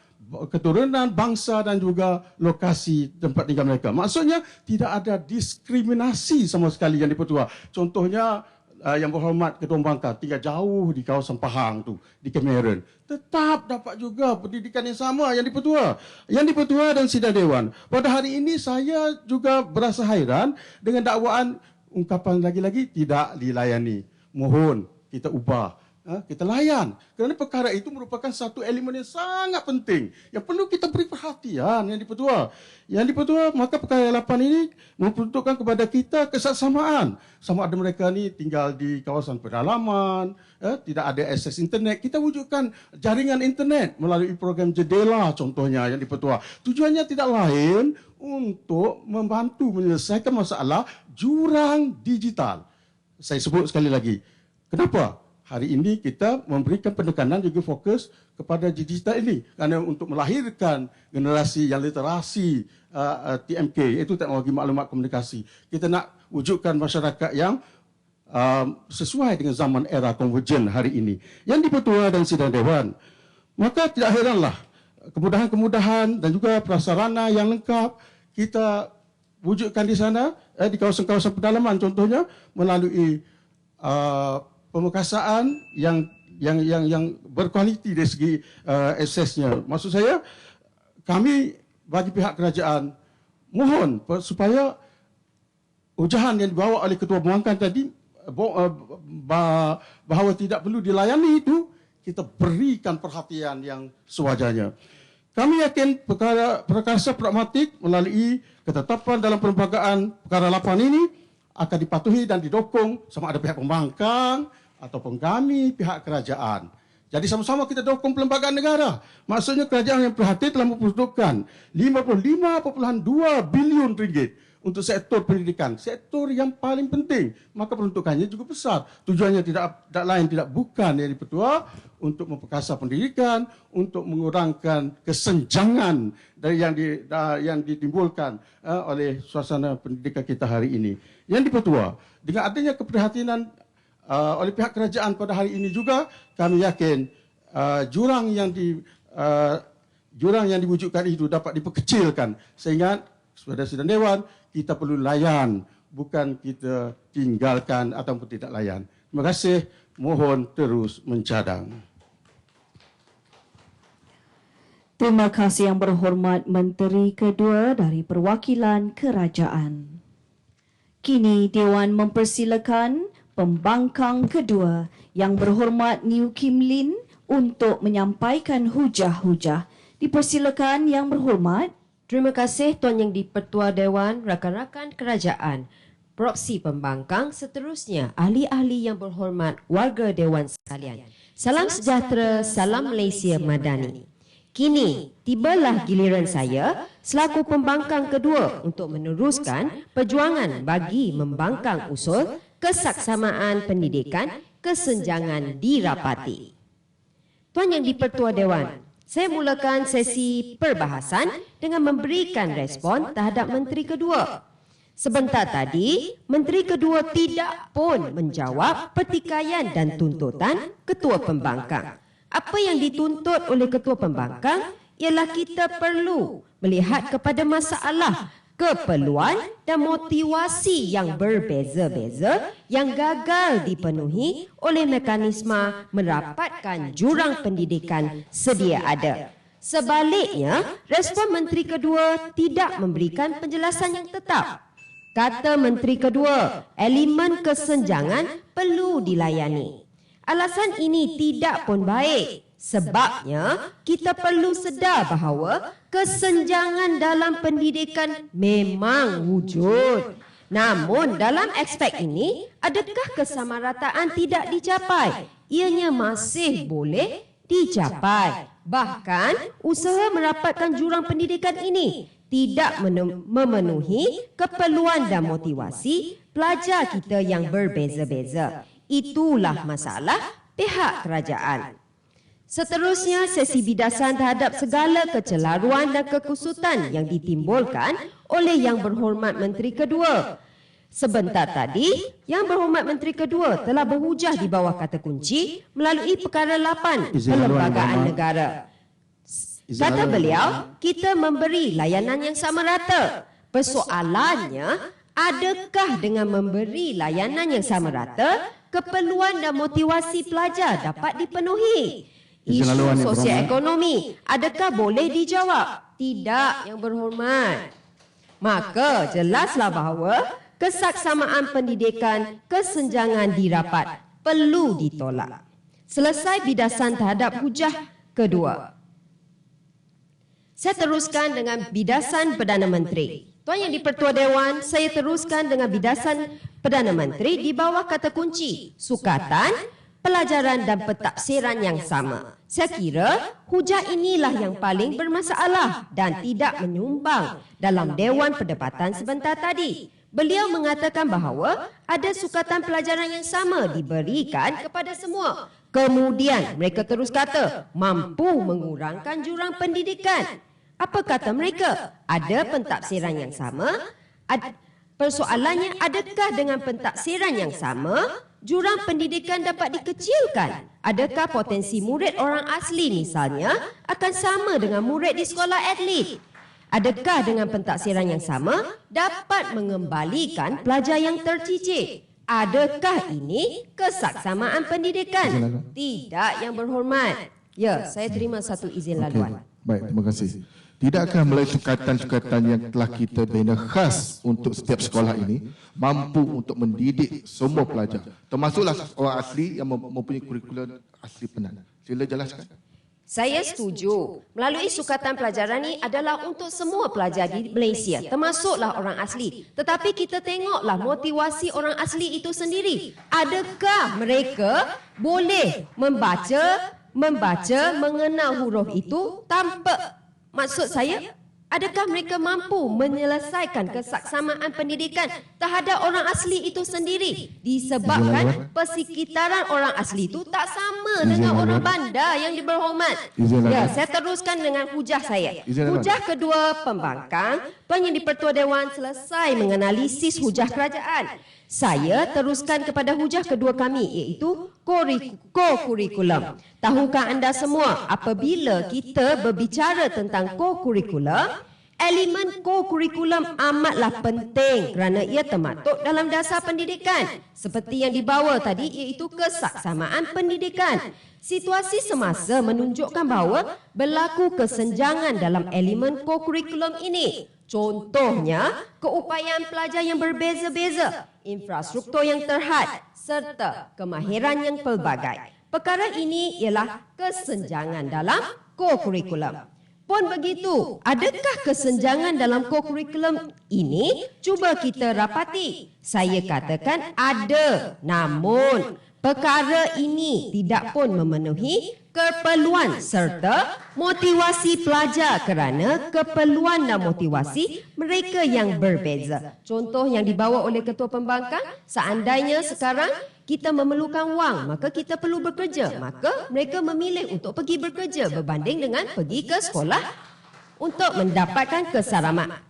keturunan, bangsa dan juga lokasi tempat tinggal mereka. Maksudnya tidak ada diskriminasi sama sekali yang di-Pertua. Contohnya Yang Berhormat Ketua Pembangkang tinggal jauh di kawasan Pahang tu, di Cameron, tetap dapat juga pendidikan yang sama yang di-Pertua. Yang di-Pertua dan Sidang Dewan. Pada hari ini saya juga berasa hairan dengan dakwaan ungkapan lagi-lagi tidak dilayani. Mohon kita ubah, kita layan. Kerana perkara itu merupakan satu elemen yang sangat penting yang perlu kita beri perhatian yang di-Pertua. Yang di-Pertua, maka perkara 8 ini memperuntukkan kepada kita kesesamaan. Sama ada mereka ni tinggal di kawasan pedalaman, tidak ada akses internet. Kita wujudkan jaringan internet melalui program Jendela contohnya yang di-Pertua. Tujuannya tidak lain untuk membantu menyelesaikan masalah jurang digital. Saya sebut sekali lagi. Kenapa? Hari ini kita memberikan penekanan juga fokus kepada digital ini kerana untuk melahirkan generasi yang literasi TMK, iaitu teknologi maklumat komunikasi. Kita nak wujudkan masyarakat yang sesuai dengan zaman era konvergen hari ini. Yang di-Pertua dan Sidang Dewan. Maka tidak heranlah kemudahan-kemudahan dan juga prasarana yang lengkap kita wujudkan di sana, di kawasan-kawasan pedalaman contohnya melalui pemekasaan yang berkualiti dari segi aksesnya. Maksud saya, kami bagi pihak kerajaan mohon supaya ujahan yang dibawa oleh Ketua Pembangkang tadi bahawa tidak perlu dilayani itu kita berikan perhatian yang sewajarnya. Kami yakin perkara pragmatik melalui ketetapan dalam perlembagaan perkara 8 ini akan dipatuhi dan didokong sama ada pihak pembangkang ataupun kami pihak kerajaan. Jadi sama-sama kita dokong perlembagaan negara. Maksudnya kerajaan yang prihatin telah memperuntukkan 55.2 bilion ringgit untuk sektor pendidikan, sektor yang paling penting, maka peruntukannya juga besar. Tujuannya tidak lain tidak bukan yang Di-Pertua untuk memperkasa pendidikan, untuk mengurangkan kesenjangan dari yang ditimbulkan oleh suasana pendidikan kita hari ini. Yang Di-Pertua, dengan adanya keprihatinan oleh pihak kerajaan pada hari ini juga, kami yakin jurang yang diwujudkan itu dapat diperkecilkan sehingga kepada sidang dewan kita perlu layan, bukan kita tinggalkan ataupun tidak layan. Terima kasih, mohon terus mencadang. Terima kasih Yang Berhormat Menteri Kedua dari Perwakilan Kerajaan. Kini Dewan mempersilakan Pembangkang Kedua Yang Berhormat New Kim Lin untuk menyampaikan hujah-hujah. Dipersilakan Yang Berhormat. Terima kasih Tuan Yang di-Pertua Dewan, rakan-rakan kerajaan, proksi pembangkang, seterusnya ahli-ahli yang berhormat, warga Dewan sekalian. Salam sejahtera, salam Malaysia Madani. Kini tibalah giliran saya selaku pembangkang kedua untuk meneruskan perjuangan bagi membangkang usul kesaksamaan pendidikan kesenjangan dirapati. Tuan Yang di-Pertua Dewan, saya mulakan sesi perbahasan dengan memberikan respon terhadap Menteri Kedua. Sebentar tadi, Menteri Kedua tidak pun menjawab pertikaian dan tuntutan Ketua Pembangkang. Apa yang dituntut oleh Ketua Pembangkang ialah kita perlu melihat kepada masalah, keperluan dan motivasi yang berbeza-beza yang gagal dipenuhi oleh mekanisme merapatkan jurang pendidikan sedia ada. Sebaliknya, respon Menteri Kedua tidak memberikan penjelasan yang tetap. Kata Menteri Kedua, elemen kesenjangan perlu dilayani. Alasan ini tidak pun baik. Sebabnya, kita perlu sedar bahawa kesenjangan dalam pendidikan memang wujud. Namun, dalam aspek ini, adakah kesamarataan tidak dicapai? Ianya masih boleh dicapai. Bahkan, usaha merapatkan jurang pendidikan ini tidak memenuhi keperluan dan motivasi pelajar kita yang berbeza-beza. Itulah masalah pihak kerajaan. Seterusnya, sesi bidasan terhadap segala kecelaruan dan kekusutan yang ditimbulkan oleh Yang Berhormat Menteri Kedua. Sebentar tadi, Yang Berhormat Menteri Kedua telah berhujah di bawah kata kunci melalui perkara 8 Perlembagaan Negara. Kata beliau, kita memberi layanan yang sama rata. Persoalannya, adakah dengan memberi layanan yang sama rata, keperluan dan motivasi pelajar dapat dipenuhi? Isu sosioekonomi, adakah boleh dijawab? Tidak, Yang Berhormat. Maka jelaslah bahawa kesaksamaan pendidikan kesenjangan dirapat perlu ditolak. Selesai bidasan terhadap hujah kedua. Saya teruskan dengan bidasan Perdana Menteri. Tuan Yang di-Pertua Dewan, saya teruskan dengan bidasan Perdana Menteri di bawah kata kunci sukatan, pelajaran dan pentafsiran yang sama. Saya kira hujah inilah yang paling bermasalah dan tidak menyumbang dalam Dewan Perdebatan sebentar tadi. Beliau mengatakan bahawa ada sukatan pelajaran yang sama diberikan kepada semua. Kemudian mereka terus kata mampu mengurangkan jurang pendidikan. Apa kata mereka? Ada pentafsiran yang sama? Persoalannya, adakah dengan pentafsiran yang sama, jurang pendidikan dapat dikecilkan? Adakah potensi murid orang asli misalnya akan sama dengan murid di sekolah atlet? Adakah dengan pentafsiran yang sama dapat mengembalikan pelajar yang tercicir? Adakah ini kesaksamaan pendidikan? Tidak, Yang Berhormat. Ya, saya terima satu izin laluan. Baik, terima kasih. Tidakkah melalui sukatan-sukatan yang telah kita bina khas untuk setiap sekolah ini mampu untuk mendidik semua pelajar, termasuklah orang asli yang mempunyai kurikulum asli Penan? Sila jelaskan. Saya setuju. Melalui sukatan pelajaran ini adalah untuk semua pelajar di Malaysia, termasuklah orang asli. Tetapi kita tengoklah motivasi orang asli itu sendiri. Adakah mereka boleh membaca, mengenal huruf itu tanpa, maksud saya, Adakah mereka mampu menyelesaikan kesaksamaan pendidikan terhadap orang asli itu sendiri? Disebabkan persekitaran orang asli itu tak sama dengan orang bandar yang diberhormat. Ya, saya teruskan dengan hujah saya. Hujah kedua pembangkang, Penyendi Pertua Dewan selesai menganalisis hujah kerajaan. Saya teruskan kepada hujah kedua kami, iaitu co-kurikulum. Tahukah anda semua, apabila kita berbicara tentang co-kurikulum, elemen co-kurikulum amatlah penting kerana ia termaktub dalam dasar pendidikan. Seperti yang dibawa tadi, iaitu kesaksamaan pendidikan. Situasi semasa menunjukkan bahawa berlaku kesenjangan dalam elemen co-kurikulum ini. Contohnya, keupayaan pelajar yang berbeza-beza, infrastruktur yang terhad serta kemahiran yang pelbagai. Perkara ini ialah kesenjangan dalam co-kurikulum. Pun begitu, adakah kesenjangan dalam co-kurikulum ini? Cuba kita rapati. Saya katakan ada, namun perkara ini tidak pun memenuhi keperluan serta motivasi pelajar kerana keperluan dan motivasi mereka yang berbeza. Contoh yang dibawa oleh Ketua Pembangkang, seandainya sekarang kita memerlukan wang, maka kita perlu bekerja. Maka mereka memilih untuk pergi bekerja berbanding dengan pergi ke sekolah untuk mendapatkan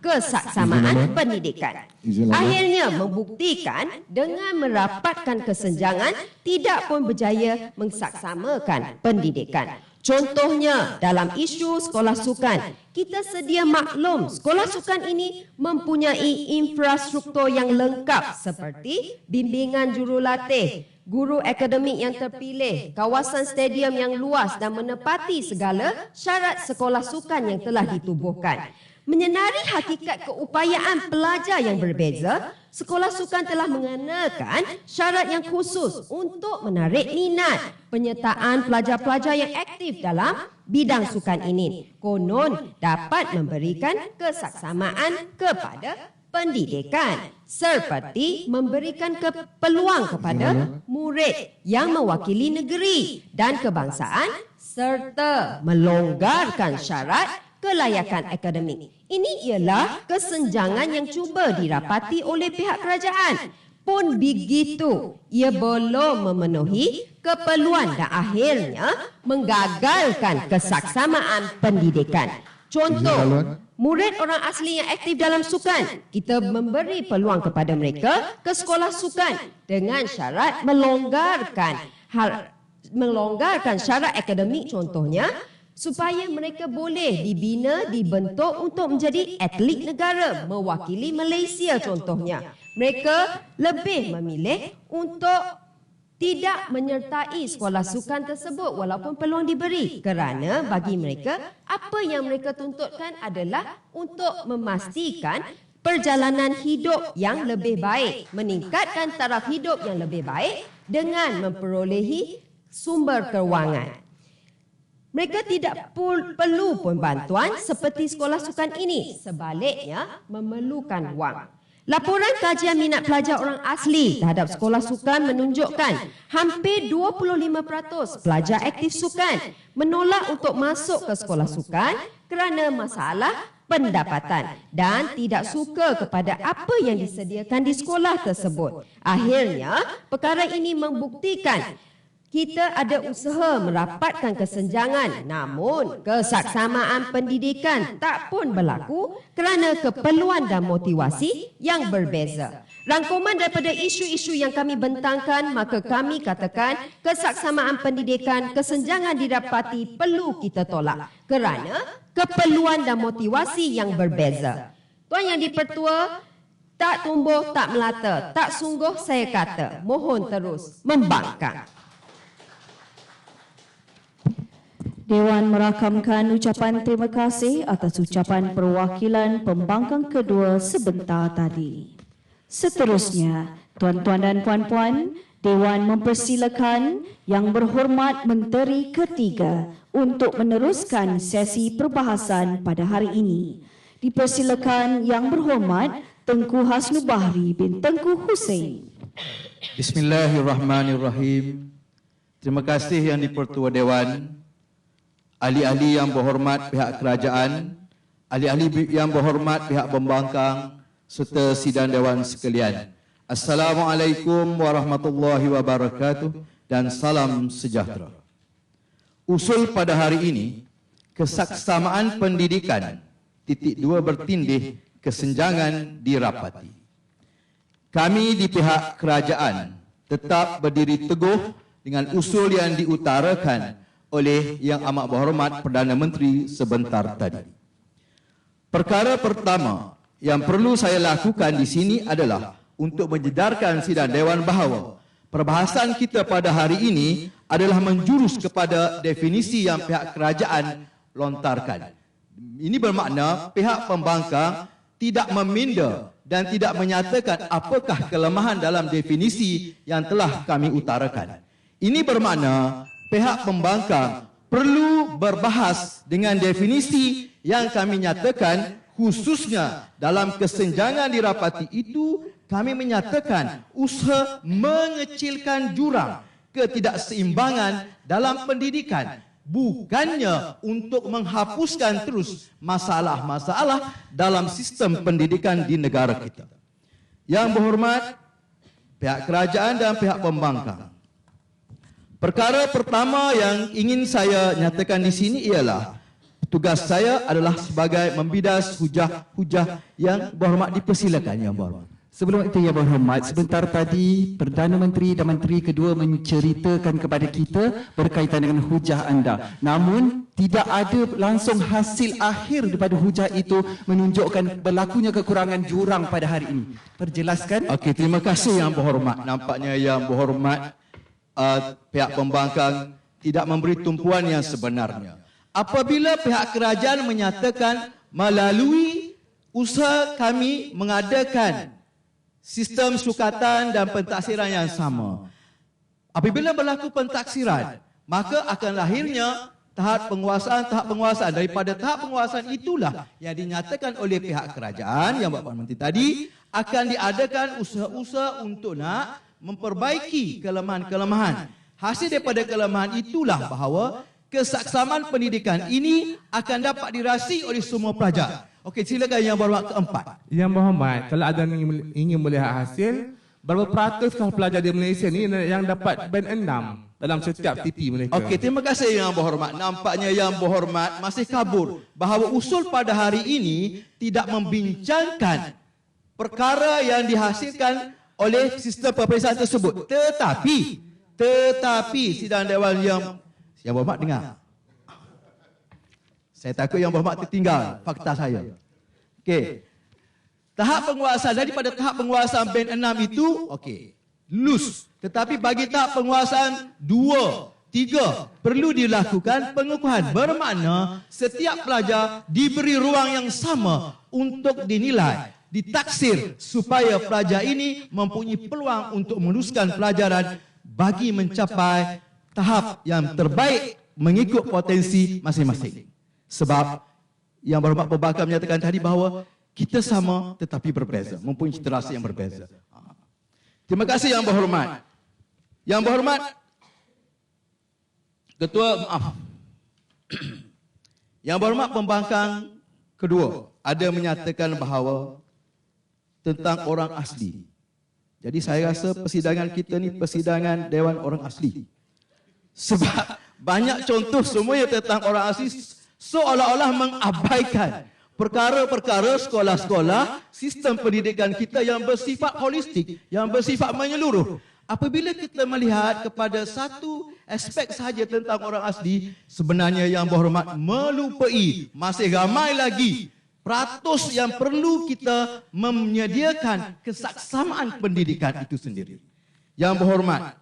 kesaksamaan pendidikan. Akhirnya membuktikan dengan merapatkan kesenjangan tidak pun berjaya mensaksamakan pendidikan. Contohnya dalam isu sekolah sukan, kita sedia maklum sekolah sukan ini mempunyai infrastruktur yang lengkap seperti bimbingan jurulatih, guru akademik yang terpilih, kawasan stadium yang luas dan menepati segala syarat sekolah sukan yang telah ditubuhkan. Menyenari hakikat keupayaan pelajar yang berbeza, sekolah sukan telah mengenakan syarat yang khusus untuk menarik minat penyertaan pelajar-pelajar yang aktif dalam bidang sukan ini. Konon dapat memberikan kesaksamaan kepada pendidikan seperti memberikan peluang kepada murid yang mewakili negeri dan kebangsaan serta melonggarkan syarat kelayakan akademik. Ini ialah kesenjangan yang cuba dirapati oleh pihak kerajaan. Pun begitu, ia belum memenuhi keperluan dan akhirnya menggagalkan kesaksamaan pendidikan. Contoh, murid orang asli yang aktif dalam sukan, kita memberi peluang kepada mereka ke sekolah sukan dengan syarat melonggarkan syarat akademik contohnya, supaya mereka boleh dibina, dibentuk untuk menjadi atlet negara, mewakili Malaysia contohnya. Mereka lebih memilih untuk tidak menyertai sekolah sukan tersebut walaupun peluang diberi, kerana bagi mereka apa yang mereka tuntutkan adalah untuk memastikan perjalanan hidup yang lebih baik, meningkatkan taraf hidup yang lebih baik dengan memperolehi sumber kewangan. Mereka tidak perlu pun bantuan seperti sekolah sukan ini, sebaliknya memerlukan wang. Laporan kajian minat pelajar orang asli terhadap sekolah sukan menunjukkan hampir 25% pelajar aktif sukan menolak untuk masuk ke sekolah sukan kerana masalah pendapatan dan tidak suka kepada apa yang disediakan di sekolah tersebut. Akhirnya, perkara ini membuktikan kita ada usaha merapatkan kesenjangan, namun kesaksamaan pendidikan tak pun berlaku kerana keperluan dan motivasi yang berbeza. Rangkuman daripada isu-isu yang kami bentangkan, maka kami katakan kesaksamaan pendidikan, kesenjangan didapati perlu kita tolak kerana keperluan dan motivasi yang berbeza. Tuan Yang di-Pertua, tak tumbuh, tak melata, tak sungguh saya kata, mohon terus membangkang. Dewan merakamkan ucapan terima kasih atas ucapan perwakilan pembangkang kedua sebentar tadi. Seterusnya, tuan-tuan dan puan-puan, Dewan mempersilakan Yang Berhormat Menteri Ketiga untuk meneruskan sesi perbahasan pada hari ini. Dipersilakan Yang Berhormat Tengku Hasnu Bahri bin Tengku Hussein. Bismillahirrahmanirrahim. Terima kasih Yang di-Pertua Dewan, ahli-ahli yang berhormat pihak kerajaan, ahli-ahli yang berhormat pihak pembangkang serta sidang dewan sekalian. Assalamualaikum warahmatullahi wabarakatuh dan salam sejahtera. Usul pada hari ini, kesaksamaan pendidikan, titik 2 bertindih, kesenjangan dirapati. Kami di pihak kerajaan tetap berdiri teguh dengan usul yang diutarakan oleh Yang Amat Berhormat Perdana Menteri sebentar tadi. Perkara pertama yang perlu saya lakukan di sini adalah untuk menjedarkan sidang Dewan bahawa perbahasan kita pada hari ini adalah menjurus kepada definisi yang pihak kerajaan lontarkan. Ini bermakna pihak pembangkang tidak meminda dan tidak menyatakan apakah kelemahan dalam definisi yang telah kami utarakan. Ini bermakna pihak pembangkang perlu berbahas dengan definisi yang kami nyatakan, khususnya dalam kesenjangan dirapati itu kami menyatakan usaha mengecilkan jurang ketidakseimbangan dalam pendidikan, bukannya untuk menghapuskan terus masalah-masalah dalam sistem pendidikan di negara kita. Yang berhormat pihak kerajaan dan pihak pembangkang, perkara pertama yang ingin saya nyatakan di sini ialah tugas saya adalah sebagai membidas hujah-hujah yang berhormat dipersilakan yang berhormat. Sebelum itu, Yang Berhormat, sebentar tadi Perdana Menteri dan Menteri kedua menceritakan kepada kita berkaitan dengan hujah anda. Namun, tidak ada langsung hasil akhir daripada hujah itu menunjukkan berlakunya kekurangan jurang pada hari ini. Perjelaskan. Okey, terima kasih Yang Berhormat. Nampaknya Yang Berhormat pihak pembangkang tidak memberi tumpuan yang sebenarnya. Apabila pihak kerajaan menyatakan melalui usaha kami mengadakan sistem sukatan dan pentaksiran yang sama. Apabila berlaku pentaksiran, maka akan lahirnya tahap penguasaan. Daripada tahap penguasaan itulah yang dinyatakan oleh pihak kerajaan yang Bapak Menteri tadi akan diadakan usaha-usaha untuk nak memperbaiki kelemahan-kelemahan. Hasil daripada kelemahan itulah bahawa kesaksamaan pendidikan ini akan dapat dirasai oleh semua pelajar. Okey, silakan Yang Berhormat keempat. Yang Berhormat, kalau ada yang ingin melihat hasil, berapa peratus pelajar di Malaysia ni yang dapat band 6 dalam setiap TP mereka? Okey, terima kasih Yang Berhormat. Nampaknya Yang Berhormat masih kabur bahawa usul pada hari ini tidak membincangkan perkara yang dihasilkan oleh sistem peperiksaan tersebut. Tetapi sidang Dewan Yang Berhormat dengar. Saya takut Yang Berhormat tertinggal fakta saya. Okey. Tahap penguasaan, daripada tahap penguasaan band 6 itu, okey, lulus. Tetapi bagi tahap penguasaan 2, 3, perlu dilakukan pengukuhan. Bermakna setiap pelajar diberi ruang yang sama untuk dinilai, ditaksir supaya pelajar ini mempunyai peluang untuk meneruskan pelajaran bagi mencapai tahap yang terbaik mengikut potensi masing-masing. Sebab Yang Berhormat Pembangkang menyatakan tadi bahawa kita sama tetapi berbeza, mempunyai cita rasa yang berbeza. Terima kasih Yang Berhormat. Yang Berhormat Ketua, Yang Berhormat Pembangkang kedua ada menyatakan bahawa tentang orang asli. Jadi saya rasa persidangan kita ni persidangan Dewan Orang Asli. Sebab banyak contoh semuanya tentang orang asli seolah-olah mengabaikan perkara-perkara sekolah-sekolah sistem pendidikan kita yang bersifat holistik, yang bersifat menyeluruh. Apabila kita melihat kepada satu aspek sahaja tentang orang asli, sebenarnya Yang Berhormat melupai masih ramai lagi peratus yang perlu kita menyediakan kesaksamaan pendidikan itu sendiri. Yang Berhormat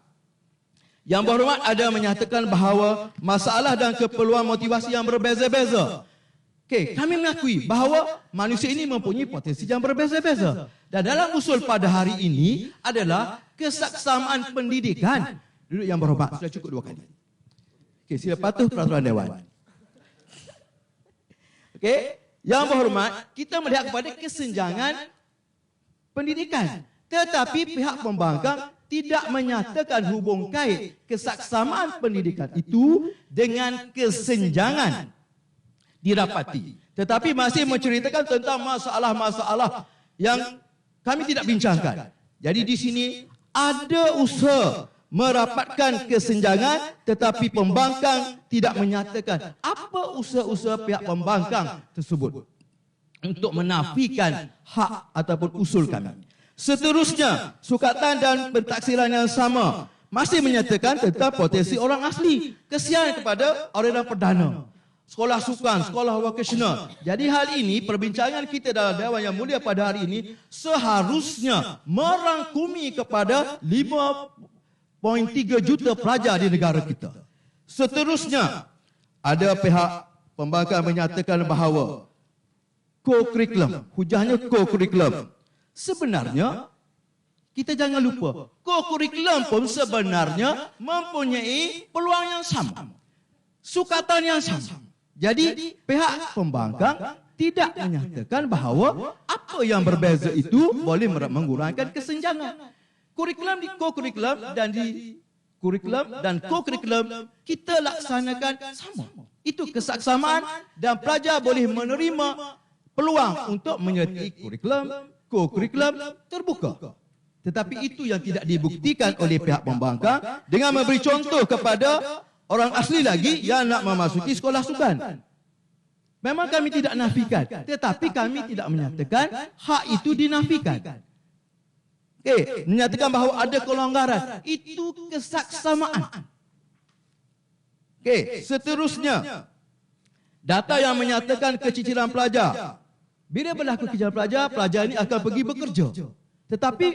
ada menyatakan bahawa masalah dan keperluan motivasi yang berbeza-beza. Okey, kami mengakui bahawa manusia ini mempunyai potensi yang berbeza-beza. Dan dalam usul pada hari ini adalah kesaksamaan pendidikan. Duduk Yang Berhormat, sudah cukup 2 kali. Okey, sila patuh peraturan Dewan. Okey, Yang Berhormat, kita melihat kepada kesenjangan pendidikan. Tetapi pihak pembangkang tidak menyatakan hubung kait kesaksamaan pendidikan itu dengan kesenjangan dirapati. tetapi masih menceritakan tentang masalah-masalah yang kami tidak bincangkan. Jadi di sini ada usaha merapatkan kesenjangan, tetapi pembangkang tidak menyatakan apa usaha-usaha pihak pembangkang tersebut untuk menafikan hak ataupun usul kami. Seterusnya, sukatan dan pentaksiran yang sama masih menyatakan tentang potensi orang asli, kesian kepada orang perdana, sekolah sukan, sekolah vokasional. Jadi hal ini, perbincangan kita dalam Dewan Yang Mulia pada hari ini seharusnya merangkumi kepada 5.3 juta pelajar di negara kita. Seterusnya, ada pihak pembangkang menyatakan bahawa co-curriculum, hujahnya co-curriculum. Sebenarnya, kita jangan lupa, co-curriculum pun sebenarnya mempunyai peluang yang sama, sukatan yang sama. Jadi, pihak pembangkang tidak menyatakan bahawa apa yang berbeza itu boleh mengurangkan kesenjangan. Kurikulum di co-curriculum dan di kurikulum dan co-curriculum kita laksanakan sama. Itu kesaksamaan dan pelajar boleh menerima peluang untuk menyertai kurikulum, co-curriculum terbuka. Tetapi itu yang tidak dibuktikan oleh pihak pembangkang dengan memberi contoh kepada orang asli lagi yang nak memasuki sekolah sukan. Memang kami tidak nafikan, tetapi kami tidak menyatakan hak itu dinafikan. Menyatakan bahawa ada kelonggaran, itu kesaksamaan. Seterusnya, data yang menyatakan keciciran pelajar. Bila berlaku keciciran pelajar, pelajar ini akan pergi bekerja. Tetapi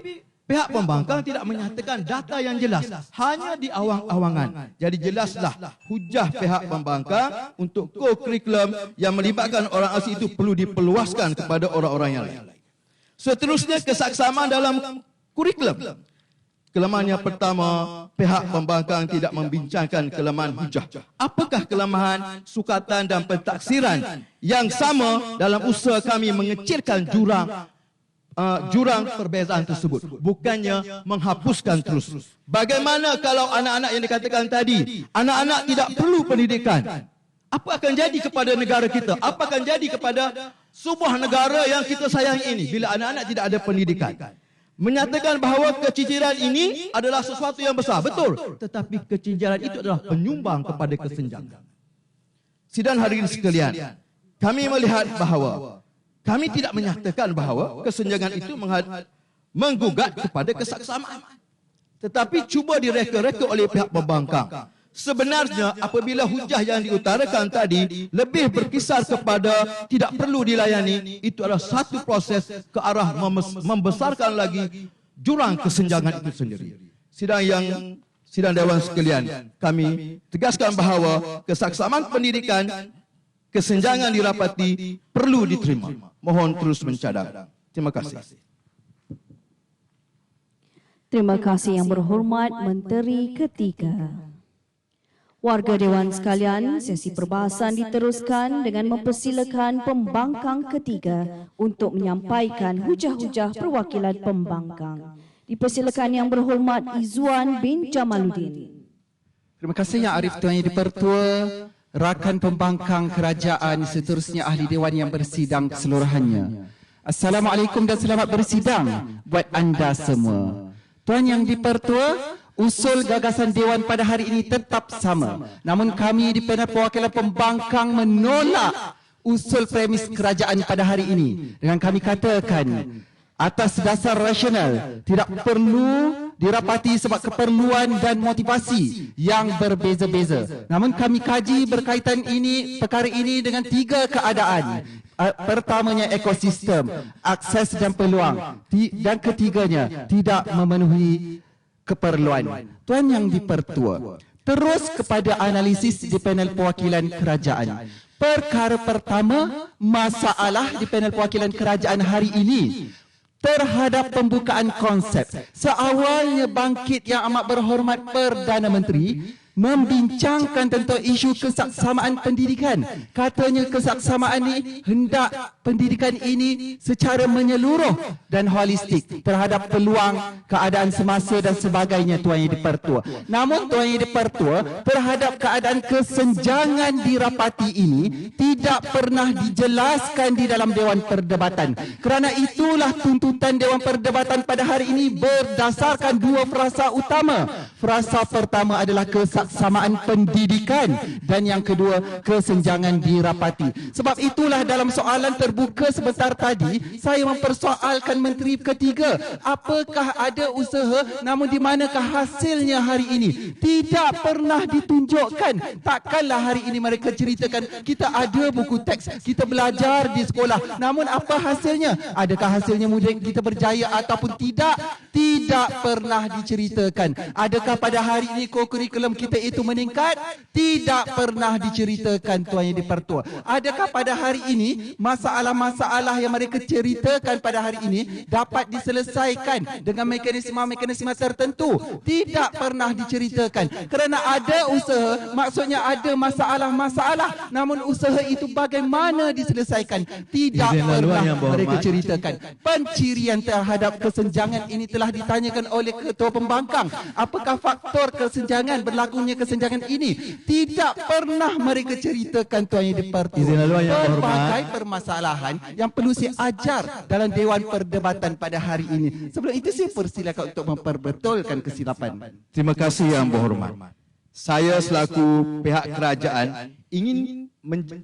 pihak pembangkang tidak menyatakan data yang jelas, hanya di awang-awangan. Jadi jelaslah hujah pihak pembangkang untuk co-curriculum yang melibatkan orang asli itu perlu diperluaskan kepada orang-orang yang lain. Seterusnya, kesaksamaan dalam kurikulum. Kelemahan yang pertama, pihak pembangkang tidak membincangkan kelemahan hujah. Apakah kelemahan, sukatan dan pentaksiran yang sama dalam usaha kami mengecilkan jurang perbezaan tersebut, bukannya menghapuskan terus. Bagaimana kalau anak-anak yang dikatakan tadi, anak-anak tidak perlu pendidikan? Apa akan jadi kepada negara kita? Apa akan jadi kepada sebuah negara yang kita sayangi ini bila anak-anak tidak ada pendidikan? Menyatakan bahawa keciciran ini adalah sesuatu yang besar, betul. Tetapi keciciran itu adalah penyumbang kepada kesenjangan. Sidang hadirin sekalian, kami melihat bahawa kami tidak menyatakan bahawa kesenjangan itu menggugat kepada kesaksamaan. Tetapi cuba direka-reka oleh pihak pembangkang. Sebenarnya apabila hujah yang diutarakan tadi lebih berkisar kepada tidak perlu dilayani, itu adalah satu proses ke arah membesarkan lagi jurang kesenjangan itu sendiri. Sidang Dewan sekalian, kami tegaskan bahawa kesaksamaan pendidikan, kesenjangan dirapati perlu diterima. Mohon terus mencadang. Terima kasih. Terima kasih yang berhormat Menteri Ketiga. Warga Dewan sekalian, sesi perbahasan diteruskan dengan mempersilakan pembangkang ketiga untuk menyampaikan hujah-hujah perwakilan pembangkang. Dipersilakan yang berhormat Izzuan bin Jamaluddin. Terima kasih Yang Arif Tuan Yang Dipertua, rakan pembangkang kerajaan, seterusnya ahli dewan yang bersidang keseluruhannya. Assalamualaikum dan selamat bersidang buat anda semua. Tuan Yang Dipertua, usul gagasan Dewan pada hari ini tetap sama. Namun kami di panel perwakilan pembangkang menolak usul premis kerajaan pada hari ini. Dengan kami katakan, atas dasar rasional, tidak perlu dirapati sebab keperluan dan motivasi yang berbeza-beza. Namun kami kaji berkaitan perkara ini dengan tiga keadaan. Pertamanya ekosistem, akses dan peluang. Dan ketiganya, tidak memenuhi keperluan. Tuan Yang Dipertua, terus kepada analisis di panel perwakilan kerajaan. Perkara pertama, masalah di panel perwakilan kerajaan hari ini terhadap pembukaan konsep. Seawalnya bangkit Yang Amat Berhormat Perdana Menteri membincangkan tentang isu kesaksamaan pendidikan. Katanya kesaksamaan ini hendak pendidikan ini secara menyeluruh dan holistik terhadap peluang, keadaan semasa dan sebagainya, Tuan Yang di-Pertua. Namun Tuan Yang di-Pertua, terhadap keadaan kesenjangan dirapati ini tidak pernah dijelaskan di dalam Dewan Perdebatan. Kerana itulah tuntutan Dewan Perdebatan pada hari ini berdasarkan dua frasa utama. Frasa pertama adalah kesaksamaan pendidikan dan yang kedua kesenjangan dirapati. Sebab itulah dalam soalan terbuka sebentar tadi saya mempersoalkan Menteri ketiga, apakah ada usaha namun di manakah hasilnya hari ini? Tidak pernah ditunjukkan. Takkanlah hari ini mereka ceritakan kita ada buku teks, kita belajar di sekolah, namun apa hasilnya? Adakah hasilnya mudah kita berjaya ataupun tidak? Tidak pernah diceritakan. Adakah pada hari ini kurikulum kita itu meningkat? Tidak pernah diceritakan, Tuan Yang di-Pertua. Adakah pada hari ini masalah-masalah yang mereka ceritakan pada hari ini dapat diselesaikan dengan mekanisme-mekanisme tertentu? Tidak pernah diceritakan. Kerana ada usaha, maksudnya ada masalah-masalah, namun usaha itu bagaimana diselesaikan? Tidak pernah mereka ceritakan. Pencirian terhadap kesenjangan ini telah ditanyakan oleh Ketua Pembangkang. Apakah faktor kesenjangan, berlakunya kesenjangan ini? Tidak pernah mereka ceritakan, Tuan Yang di-Pertua. Berbagai permasalahan yang perlu saya ajar dalam Dewan Perdebatan pada hari ini. Sebelum itu saya persilakan untuk memperbetulkan kesilapan. Terima kasih Yang Berhormat. Saya selaku pihak kerajaan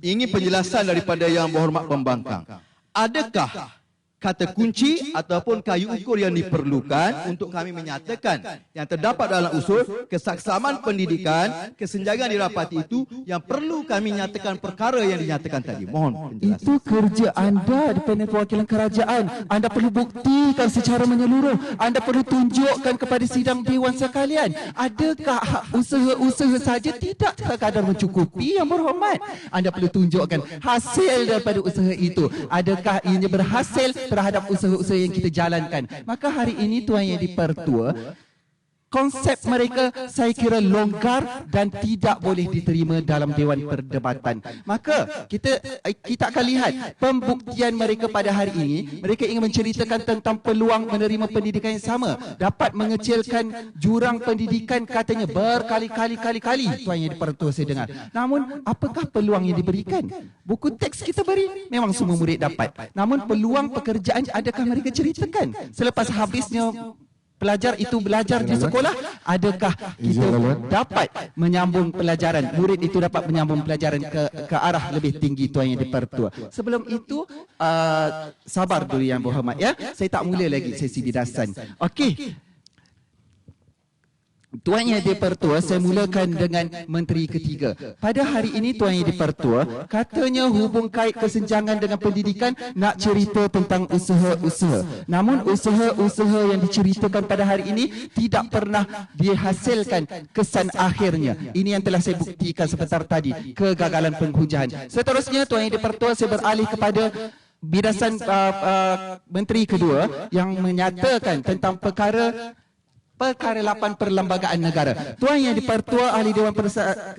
ingin penjelasan daripada Yang Berhormat Pembangkang. Adakah kata kunci ataupun kayu ukur yang diperlukan untuk kami menyatakan yang terdapat dalam usul kesaksamaan pendidikan, kesenjangan dirapati itu yang perlu kami nyatakan perkara yang dinyatakan tadi? Mohon penjelasan. Itu kerja anda di panel perwakilan kerajaan. Anda perlu buktikan secara menyeluruh. Anda perlu tunjukkan kepada sidang Dewan sekalian. Adakah usaha-usaha saja tidak sekadar mencukupi, Yang Berhormat? Anda perlu tunjukkan hasil daripada usaha itu. Adakah ianya berhasil terhadap usaha-usaha yang kita jalankan? Maka hari ini, Tuan Yang di-Pertua, konsep mereka saya kira longgar dan tidak boleh diterima dalam Dewan Perdebatan. Maka kita akan lihat pembuktian mereka pada hari ini. Mereka ingin menceritakan tentang peluang menerima pendidikan yang sama, dapat mengecilkan jurang pendidikan katanya berkali-kali. Tuan Yang di-Pertua saya dengar. Namun apakah peluang yang diberikan? Buku teks kita beri, memang semua murid dapat. Namun peluang pekerjaan adakah mereka ceritakan? Selepas habisnya pelajar itu belajar di sekolah, adakah kita dapat menyambung pelajaran, murid itu dapat menyambung pelajaran ke arah lebih tinggi, Tuan Yang di-Pertua? Sebelum itu, sabar dulu Yang Berhormat, ya. Saya tak mula lagi sesi bidasan. Okey. Tuan Yang di-Pertua, saya mulakan dengan Menteri ketiga. Pada hari ini, Tuan Yang di-Pertua, katanya hubung kait kesenjangan dengan pendidikan, nak cerita tentang usaha-usaha. Namun usaha-usaha yang diceritakan pada hari ini tidak pernah dihasilkan kesan akhirnya. Ini yang telah saya buktikan sebentar tadi, kegagalan penghujaan. Seterusnya, Tuan Yang di-Pertua, saya beralih kepada bidasan Menteri kedua yang menyatakan tentang perkara 8 perlembagaan negara. Tuan Yang di-Pertua, ahli Dewan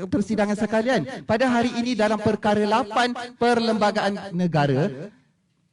Persidangan sekalian, pada hari ini dalam perkara 8 perlembagaan negara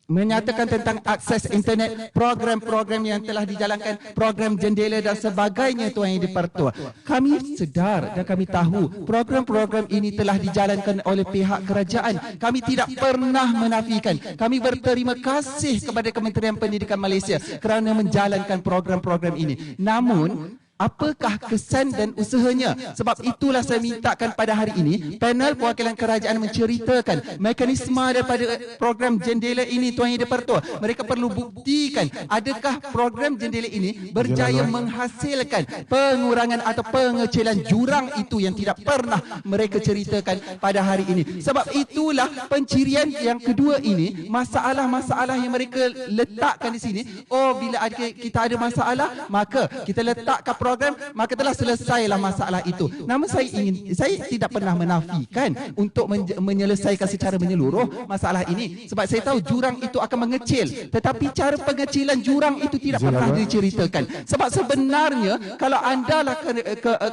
menyatakan tentang akses internet, program-program yang telah dijalankan, program jendela dan sebagainya, Tuan Yang di-Pertua. Kami sedar dan kami tahu program-program ini telah dijalankan oleh pihak kerajaan. Kami tidak pernah menafikan. Kami berterima kasih kepada Kementerian Pendidikan Malaysia kerana menjalankan program-program ini. Namun apakah kesan dan usahanya? Sebab itulah saya mintakan pada hari ini panel perwakilan kerajaan menceritakan mekanisme daripada program jendela ini, Tuan Yang di-Pertua. Mereka perlu buktikan adakah program jendela ini berjaya menghasilkan pengurangan atau pengecilan jurang itu yang tidak pernah mereka ceritakan pada hari ini. Sebab itulah pencirian yang kedua ini, masalah-masalah yang mereka letakkan di sini. Oh, bila kita ada masalah, maka kita letakkan program, maka telah selesailah masalah itu. Namun saya tidak pernah menafikan untuk menyelesaikan secara menyeluruh masalah ini, sebab saya tahu jurang itu akan mengecil, tetapi cara pengecilan jurang itu tidak pernah diceritakan. Sebab sebenarnya kalau anda lah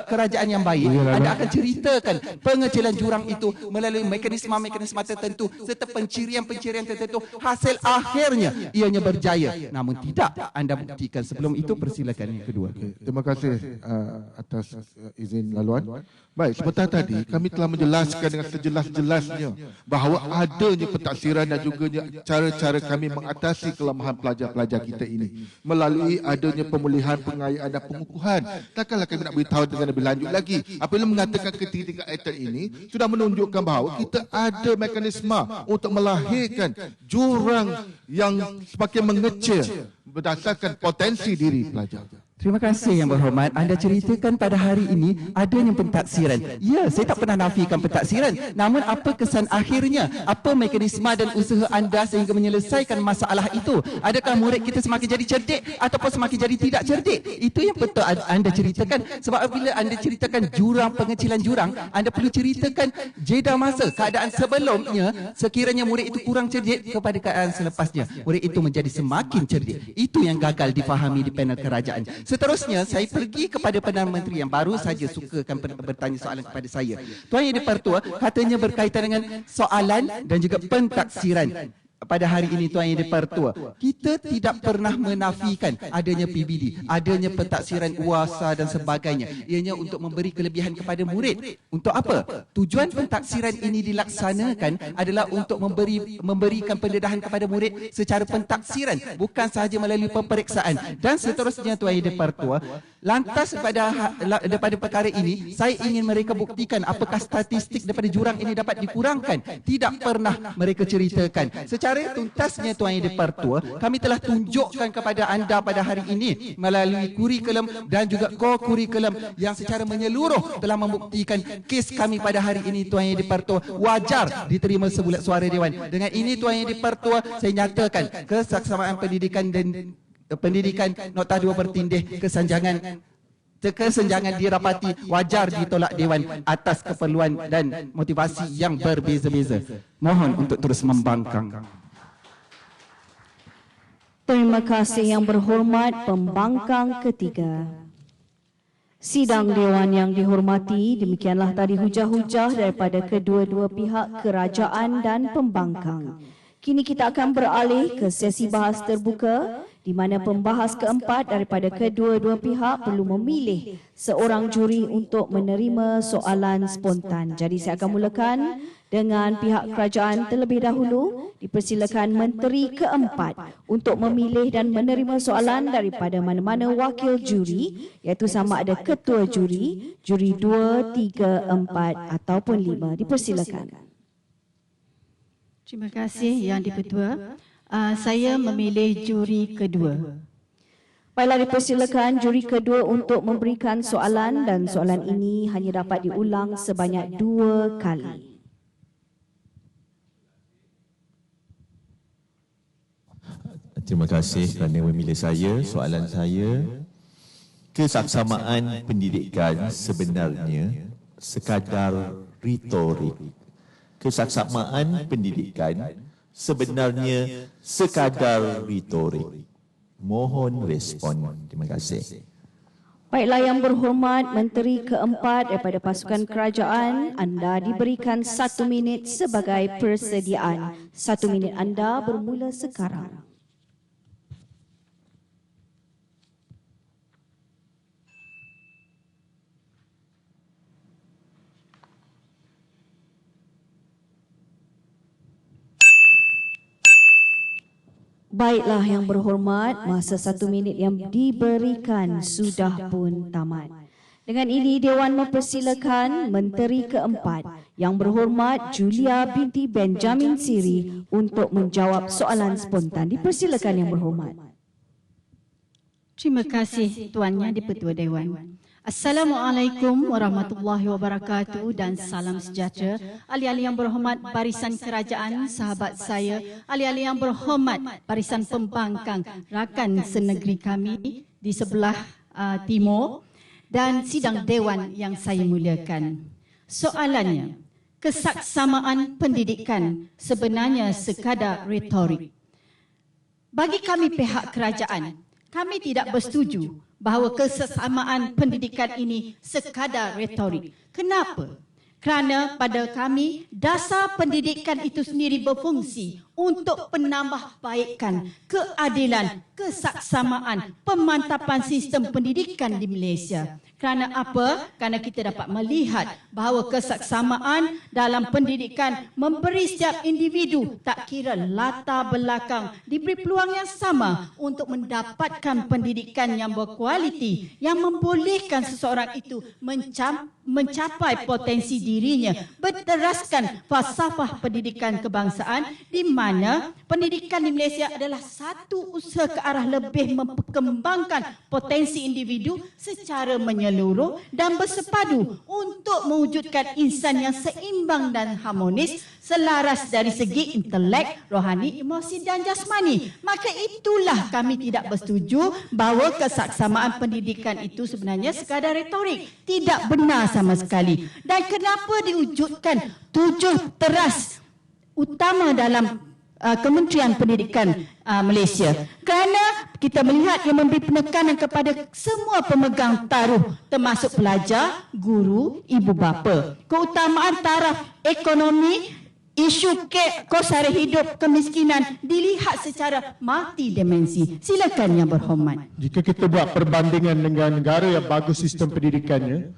kerajaan yang baik, anda akan ceritakan pengecilan jurang itu melalui mekanisme tertentu serta pencirian tertentu, hasil akhirnya ianya berjaya. Namun tidak anda buktikan. Sebelum itu persilakan yang kedua. Terima kasih atas izin laluan. Baik, sebentar tadi kami telah menjelaskan dengan sejelas-jelasnya bahawa adanya pentaksiran dan juga cara-cara kami mengatasi kelemahan pelajar-pelajar kita ini melalui adanya pemulihan, pengayaan dan pengukuhan. Takkanlah kami nak beritahu dengan lebih lanjut lagi. Apabila mengatakan ketiga item ini sudah menunjukkan bahawa kita ada mekanisme untuk melahirkan jurang yang semakin mengecil berdasarkan potensi diri pelajar. Terima kasih Yang Berhormat. Anda ceritakan pada hari ini adanya pentaksiran. Ya, saya tak pernah nafikan pentaksiran. Namun apa kesan akhirnya? Apa mekanisme dan usaha anda sehingga menyelesaikan masalah itu? Adakah murid kita semakin jadi cerdik ataupun semakin jadi tidak cerdik? Itu yang betul anda ceritakan. Sebab apabila anda ceritakan jurang, pengecilan jurang, anda perlu ceritakan jeda masa, keadaan sebelumnya, sekiranya murid itu kurang cerdik kepada keadaan selepasnya, murid itu menjadi semakin cerdik. Itu yang gagal difahami di panel kerajaan. Seterusnya, saya pergi kepada Perdana Menteri yang baru saja sukakan bertanya soalan kepada saya. Tuan Yang di-Pertua katanya berkaitan dengan soalan dan juga pentaksiran. Pada hari ini Tuan Yang di-Pertua, kita tidak pernah menafikan adanya PBD, adanya pentaksiran UASA dan sebagainya. Ianya untuk memberi kelebihan kepada murid. Untuk apa? Tujuan pentaksiran ini dilaksanakan adalah untuk memberikan pendedahan kepada murid secara pentaksiran, bukan sahaja melalui peperiksaan. Dan seterusnya Tuan Yang di-Pertua, lantas daripada perkara ini, saya ingin mereka buktikan apakah statistik daripada jurang ini dapat dikurangkan. Tidak pernah mereka ceritakan. Secara tuntasnya Tuan Yang di-Pertua, kami telah tunjukkan kepada anda pada hari ini melalui kurikulum dan juga co-kurikulum yang secara menyeluruh telah membuktikan kes kami pada hari ini Tuan Yang di-Pertua wajar diterima sebulat suara Dewan. Dengan ini Tuan Yang di-Pertua, saya nyatakan kesaksamaan pendidikan nota 2 bertindih kesenjangan dirapati wajar ditolak Dewan atas keperluan dan motivasi yang berbeza-beza. Mohon untuk terus membangkang. Terima kasih Yang Berhormat Pembangkang ketiga. Sidang Dewan yang dihormati, demikianlah tadi hujah-hujah daripada kedua-dua pihak kerajaan dan pembangkang. Kini kita akan beralih ke sesi bahas terbuka di mana pembahas keempat daripada kedua-dua pihak perlu memilih seorang juri untuk menerima soalan spontan. Jadi saya akan mulakan dengan pihak kerajaan terlebih dahulu. Dipersilakan Menteri keempat untuk memilih dan menerima soalan daripada mana-mana wakil juri, iaitu sama ada ketua juri, juri 2, 3, 4 ataupun 5. Dipersilakan. Terima kasih Yang di-Pertua. Saya memilih juri kedua. Baiklah, dipersilakan juri kedua untuk memberikan soalan dan soalan ini hanya dapat diulang sebanyak 2 kali. Terima kasih kerana memilih saya. Soalan saya, kesaksamaan pendidikan sebenarnya sekadar retorik. Kesaksamaan pendidikan sebenarnya sekadar retorik. Mohon respon. Terima kasih. Baiklah Yang Berhormat Menteri keempat daripada pasukan kerajaan, anda diberikan 1 minit sebagai persediaan. 1 minit anda bermula sekarang. Baiklah Yang Berhormat, masa 1 minit yang diberikan sudah pun tamat. Dengan ini Dewan mempersilakan Menteri keempat Yang Berhormat Julia binti Benjamin Siri untuk menjawab soalan spontan. Dipersilakan Yang Berhormat. Terima kasih Tuan Yang di-Pertua Dewan. Assalamualaikum warahmatullahi wabarakatuh dan salam sejahtera. Ahli-ahli yang berhormat barisan kerajaan, sahabat saya, ahli-ahli yang berhormat barisan pembangkang, rakan senegeri kami di sebelah timur. dan sidang dewan yang saya muliakan. Soalannya, kesaksamaan pendidikan sebenarnya sekadar retorik. Bagi kami pihak kerajaan, kami tidak bersetuju bahawa kesesamaan pendidikan ini sekadar retorik. Kenapa? Kerana pada kami, dasar pendidikan itu sendiri berfungsi untuk penambahbaikan, keadilan, kesaksamaan, pemantapan sistem pendidikan di Malaysia. Kerana apa? Kerana kita dapat melihat bahawa kesaksamaan dalam pendidikan memberi setiap individu, tak kira latar belakang, diberi peluang yang sama untuk mendapatkan pendidikan yang berkualiti, yang membolehkan seseorang itu mencapai potensi dirinya, berteraskan falsafah pendidikan kebangsaan, di mana pendidikan di Malaysia adalah satu usaha ke arah lebih memperkembangkan potensi individu secara menyeluruh dan bersepadu untuk mewujudkan insan yang seimbang dan harmonis, selaras dari segi intelek, rohani, emosi dan jasmani. Maka itulah kami tidak bersetuju bahawa kesaksamaan pendidikan itu sebenarnya sekadar retorik. Tidak benar sama sekali. Dan kenapa diwujudkan 7 teras utama dalam Kementerian Pendidikan Malaysia? Kerana kita melihat yang memberi penekanan kepada semua pemegang taruh, termasuk pelajar, guru, ibu bapa. Keutamaan taraf ekonomi, isu kos sara hidup, kemiskinan dilihat secara multidimensi. Silakan Yang Berhormat. Jika kita buat perbandingan dengan negara yang bagus sistem pendidikannya,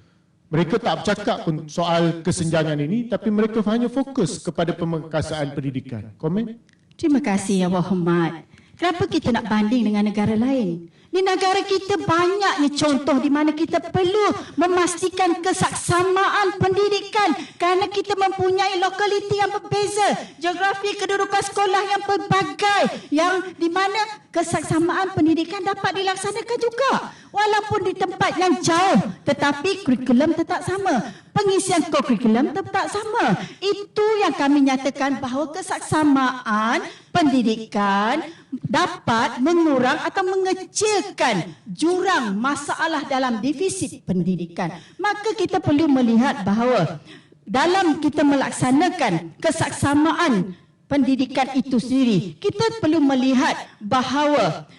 mereka tak bercakap pun soal kesenjangan ini, tapi mereka hanya fokus kepada pemengkasaan pendidikan. Komen? Terima kasih Yang Berhormat. Kenapa kita nak banding dengan negara lain? Di negara kita banyaknya contoh di mana kita perlu memastikan kesaksamaan pendidikan kerana kita mempunyai lokaliti yang berbeza, geografi kedudukan sekolah yang pelbagai, yang di mana kesaksamaan pendidikan dapat dilaksanakan juga. Walaupun di tempat yang jauh, tetapi kurikulum tetap sama. Pengisian kurikulum tetap sama. Itu yang kami nyatakan bahawa kesaksamaan pendidikan dapat mengurang atau mengecilkan jurang masalah dalam defisit pendidikan. Maka kita perlu melihat bahawa dalam kita melaksanakan kesaksamaan pendidikan itu sendiri, kita perlu melihat bahawa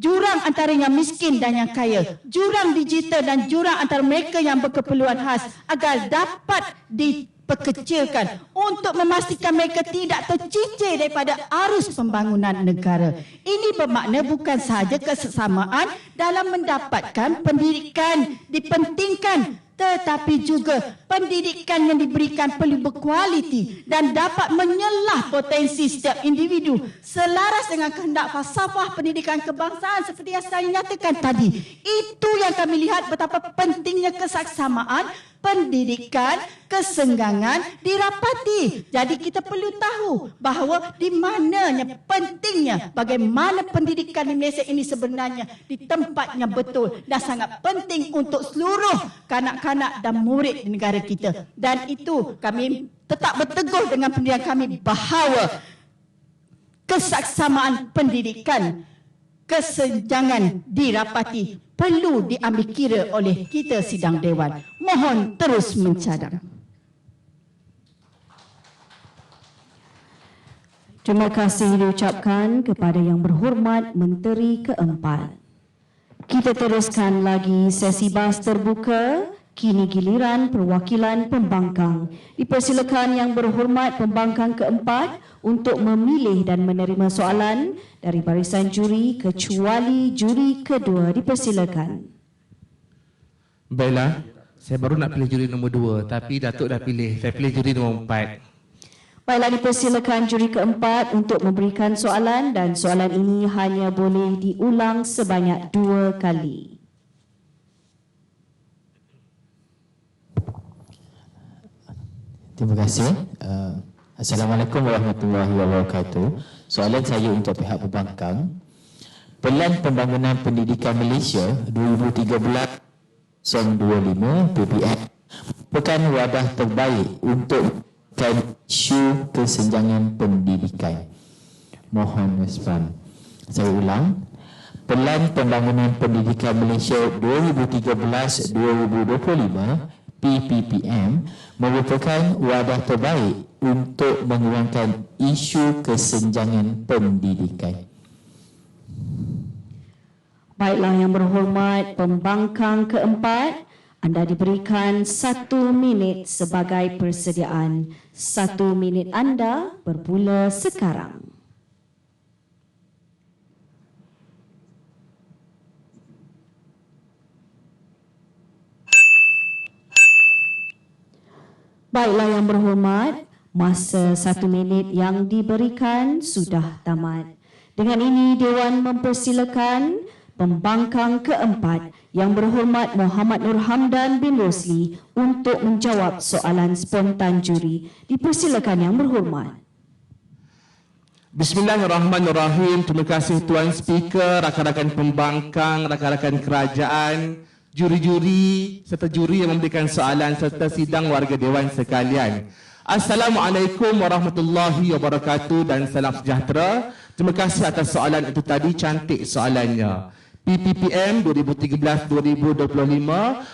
jurang antara yang miskin dan yang kaya, jurang digital dan jurang antara mereka yang berkeperluan khas agar dapat diperkecilkan untuk memastikan mereka tidak tercicir daripada arus pembangunan negara. Ini bermakna bukan sahaja kesesamaan dalam mendapatkan pendidikan dipentingkan, tetapi juga pendidikan yang diberikan perlu berkualiti dan dapat menyelah potensi setiap individu selaras dengan kehendak falsafah pendidikan kebangsaan seperti yang saya nyatakan tadi. Itu yang kami lihat betapa pentingnya kesaksamaan pendidikan, kesenggangan dirapati. Jadi kita perlu tahu bahawa di mananya pentingnya bagaimana pendidikan di Malaysia ini sebenarnya di tempatnya betul dan sangat penting untuk seluruh kanak-kanak dan murid di negara kita. Dan itu kami tetap berteguh dengan pendirian kami bahawa kesaksamaan pendidikan, kesenjangan dirapati perlu diambil kira oleh kita sidang dewan. Mohon terus mencadang. Terima kasih diucapkan kepada Yang Berhormat Menteri Keempat. Kita teruskan lagi sesi bahas terbuka. Kini giliran perwakilan pembangkang. Dipersilakan Yang Berhormat Pembangkang Keempat untuk memilih dan menerima soalan dari barisan juri kecuali juri kedua. Dipersilakan. Baiklah, saya baru nak pilih juri nombor 2, tapi Datuk dah pilih. Saya pilih juri nombor 4. Baiklah, dipersilakan juri keempat untuk memberikan soalan dan soalan ini hanya boleh diulang sebanyak 2 kali. Terima kasih. Assalamualaikum warahmatullahi wabarakatuh. Soalan saya untuk pihak pembangkang. Pelan Pembangunan Pendidikan Malaysia 2013-25 PPM merupakan wadah terbaik untuk isu kesenjangan pendidikan. Mohon respon. Saya ulang. Pelan Pembangunan Pendidikan Malaysia 2013-2025 PPPM merupakan wadah terbaik untuk mengurangkan isu kesenjangan pendidikan. Baiklah yang berhormat pembangkang keempat, anda diberikan 1 minit sebagai persediaan. 1 minit anda bermula sekarang. Baiklah yang berhormat, masa 1 minit yang diberikan sudah tamat. Dengan ini Dewan mempersilakan pembangkang keempat yang berhormat Muhammad Nur Hamdan bin Rosli untuk menjawab soalan spontan juri. Dipersilakan yang berhormat. Bismillahirrahmanirrahim. Terima kasih Tuan Speaker, rakan-rakan pembangkang, rakan-rakan kerajaan, juri-juri serta juri yang memberikan soalan serta sidang warga Dewan sekalian. Assalamualaikum warahmatullahi wabarakatuh dan salam sejahtera. Terima kasih atas soalan itu tadi, cantik soalannya. PPPM 2013-2025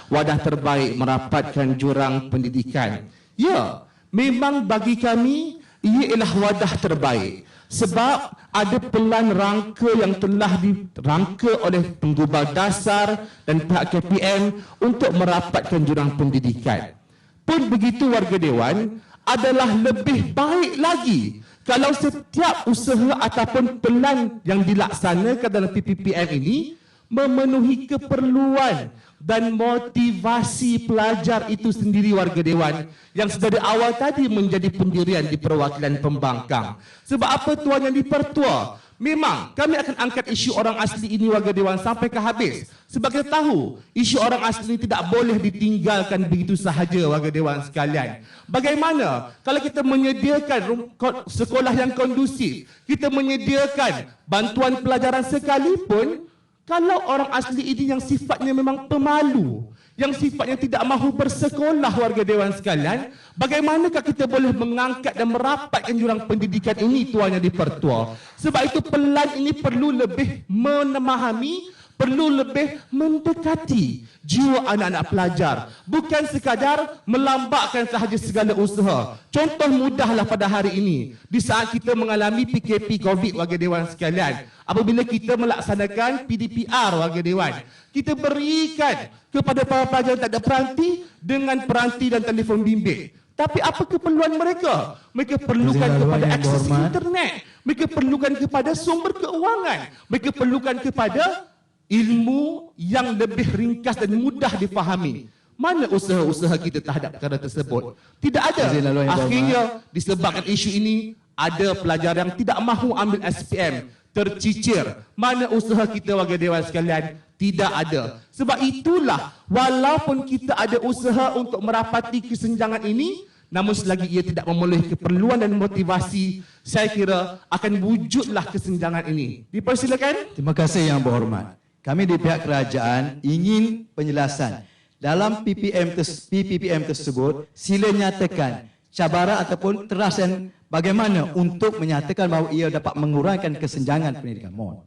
wadah terbaik merapatkan jurang pendidikan. Ya, memang bagi kami ia ialah wadah terbaik. Sebab ada pelan rangka yang telah dirangka oleh penggubal dasar dan pihak KPM untuk merapatkan jurang pendidikan. Pun begitu warga Dewan, adalah lebih baik lagi kalau setiap usaha ataupun pelan yang dilaksanakan dalam PPPM ini memenuhi keperluan dan motivasi pelajar itu sendiri warga Dewan yang sedari awal tadi menjadi pendirian di perwakilan pembangkang. Sebab apa Tuan Yang di-Pertua? Memang kami akan angkat isu orang asli ini warga Dewan sampai ke habis. Sebab kita tahu isu orang asli ini tidak boleh ditinggalkan begitu sahaja warga Dewan sekalian. Bagaimana kalau kita menyediakan sekolah yang kondusif, kita menyediakan bantuan pelajaran sekalipun, kalau orang asli ini yang sifatnya memang pemalu, yang sifatnya tidak mahu bersekolah warga Dewan sekalian, bagaimanakah kita boleh mengangkat dan merapatkan jurang pendidikan ini Tuan Yang di-Pertua? Sebab itu pelan ini perlu lebih memahami, perlu lebih mendekati jiwa anak-anak pelajar. Bukan sekadar melambakkan sahaja segala usaha. Contoh mudahlah pada hari ini, di saat kita mengalami PKP COVID warga Dewan sekalian, apabila kita melaksanakan PDPR warga Dewan, kita berikan kepada para pelajar yang tak ada peranti dengan peranti dan telefon bimbit. Tapi apa keperluan mereka? Mereka perlukan kepada akses internet. Mereka perlukan kepada sumber keuangan. Mereka perlukan kepada ilmu yang lebih ringkas dan mudah difahami. Mana usaha-usaha kita terhadap perkara tersebut? Tidak ada. Akhirnya disebabkan isu ini, ada pelajar yang tidak mahu ambil SPM, tercicir. Mana usaha kita warga Dewan sekalian? Tidak ada. Sebab itulah walaupun kita ada usaha untuk merapati kesenjangan ini, namun selagi ia tidak memenuhi keperluan dan motivasi, saya kira akan wujudlah kesenjangan ini. Dipersilakan. Terima kasih yang berhormat. Kami di pihak kerajaan ingin penjelasan. Dalam PPPM tersebut, sila nyatakan cabaran ataupun terasan bagaimana untuk menyatakan bahawa ia dapat mengurangkan kesenjangan pendidikan. Mohon.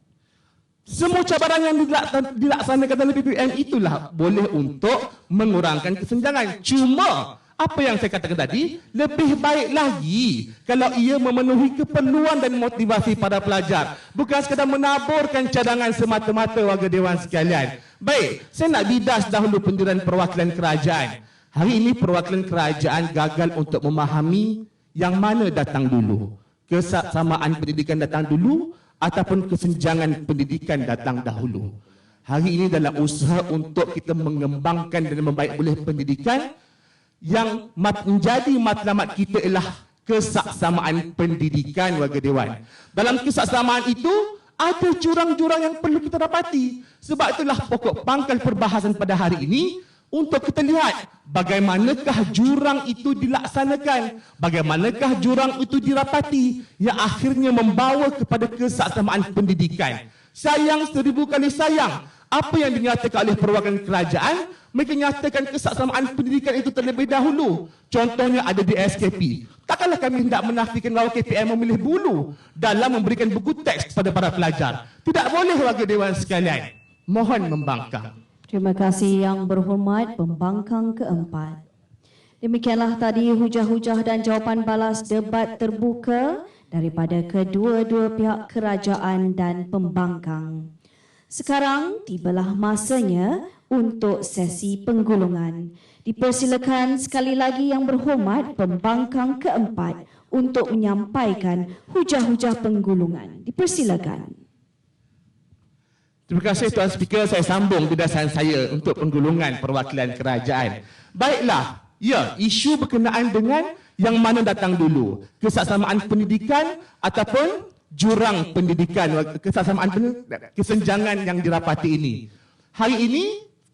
Semua cabaran yang dilaksanakan dalam PPPM itulah boleh untuk mengurangkan kesenjangan. Cuma apa yang saya katakan tadi, lebih baik lagi kalau ia memenuhi keperluan dan motivasi para pelajar. Bukan sekadar menaburkan cadangan semata-mata warga Dewan sekalian. Baik, saya nak bidas dahulu pendirian perwakilan kerajaan. Hari ini perwakilan kerajaan gagal untuk memahami yang mana datang dulu. Kesamaan pendidikan datang dulu ataupun kesenjangan pendidikan datang dahulu. Hari ini dalam usaha untuk kita mengembangkan dan membaik boleh pendidikan, yang menjadi matlamat kita ialah kesaksamaan pendidikan warga Dewan. Dalam kesaksamaan itu ada jurang-jurang yang perlu kita dapati. Sebab itulah pokok pangkal perbahasan pada hari ini untuk kita lihat bagaimanakah jurang itu dilaksanakan, bagaimanakah jurang itu dirapati yang akhirnya membawa kepada kesaksamaan pendidikan. Sayang 1000 kali sayang, apa yang dinyatakan oleh perwakilan kerajaan mereka nyatakan kesaksamaan pendidikan itu terlebih dahulu. Contohnya ada di SKP. Takkanlah kami hendak menafikan bahawa KPM memilih bulu dalam memberikan buku teks kepada para pelajar. Tidak boleh, warga Dewan sekalian. Mohon membangkang. Terima kasih Yang Berhormat Pembangkang keempat. Demikianlah tadi hujah-hujah dan jawapan balas debat terbuka daripada kedua-dua pihak kerajaan dan pembangkang. Sekarang tibalah masanya untuk sesi penggulungan. Dipersilakan sekali lagi Yang Berhormat Pembangkang keempat untuk menyampaikan hujah-hujah penggulungan. Dipersilakan. Terima kasih Tuan Speaker, saya sambung bidasan saya untuk penggulungan perwakilan kerajaan. Baiklah, ya, isu berkenaan dengan yang mana datang dulu, kesaksamaan pendidikan ataupun jurang pendidikan, kesaksamaan kesenjangan yang dirapati ini. Hari ini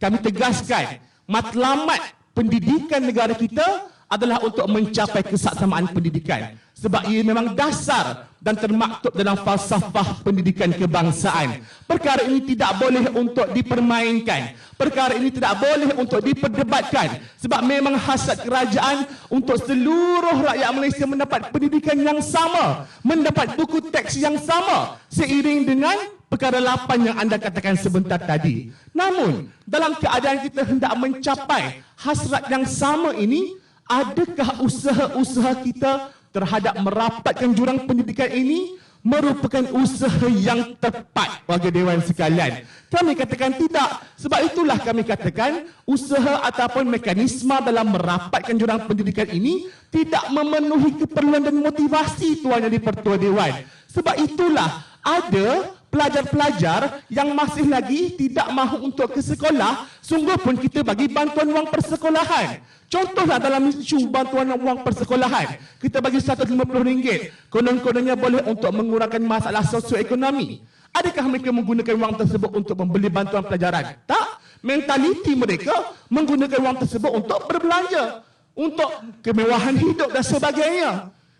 kami tegaskan matlamat pendidikan negara kita adalah untuk mencapai kesaksamaan pendidikan. Sebab ia memang dasar dan termaktub dalam falsafah pendidikan kebangsaan. Perkara ini tidak boleh untuk dipermainkan. Perkara ini tidak boleh untuk diperdebatkan. Sebab memang hasrat kerajaan untuk seluruh rakyat Malaysia mendapat pendidikan yang sama, mendapat buku teks yang sama, seiring dengan perkara 8 yang anda katakan sebentar tadi. Namun, dalam keadaan kita hendak mencapai hasrat yang sama ini, adakah usaha-usaha kita terhadap merapatkan jurang pendidikan ini merupakan usaha yang tepat, warga Dewan sekalian? Kami katakan tidak. Sebab itulah kami katakan usaha ataupun mekanisme dalam merapatkan jurang pendidikan ini tidak memenuhi keperluan dan motivasi Tuan Yang di-Pertua Dewan. Sebab itulah ada pelajar-pelajar yang masih lagi tidak mahu untuk ke sekolah, sungguh pun kita bagi bantuan wang persekolahan. Contohlah dalam isu bantuan wang persekolahan, kita bagi RM150, konon-kononnya boleh untuk mengurangkan masalah sosioekonomi. Adakah mereka menggunakan wang tersebut untuk membeli bantuan pelajaran? Tak. Mentaliti mereka menggunakan wang tersebut untuk berbelanja, untuk kemewahan hidup dan sebagainya.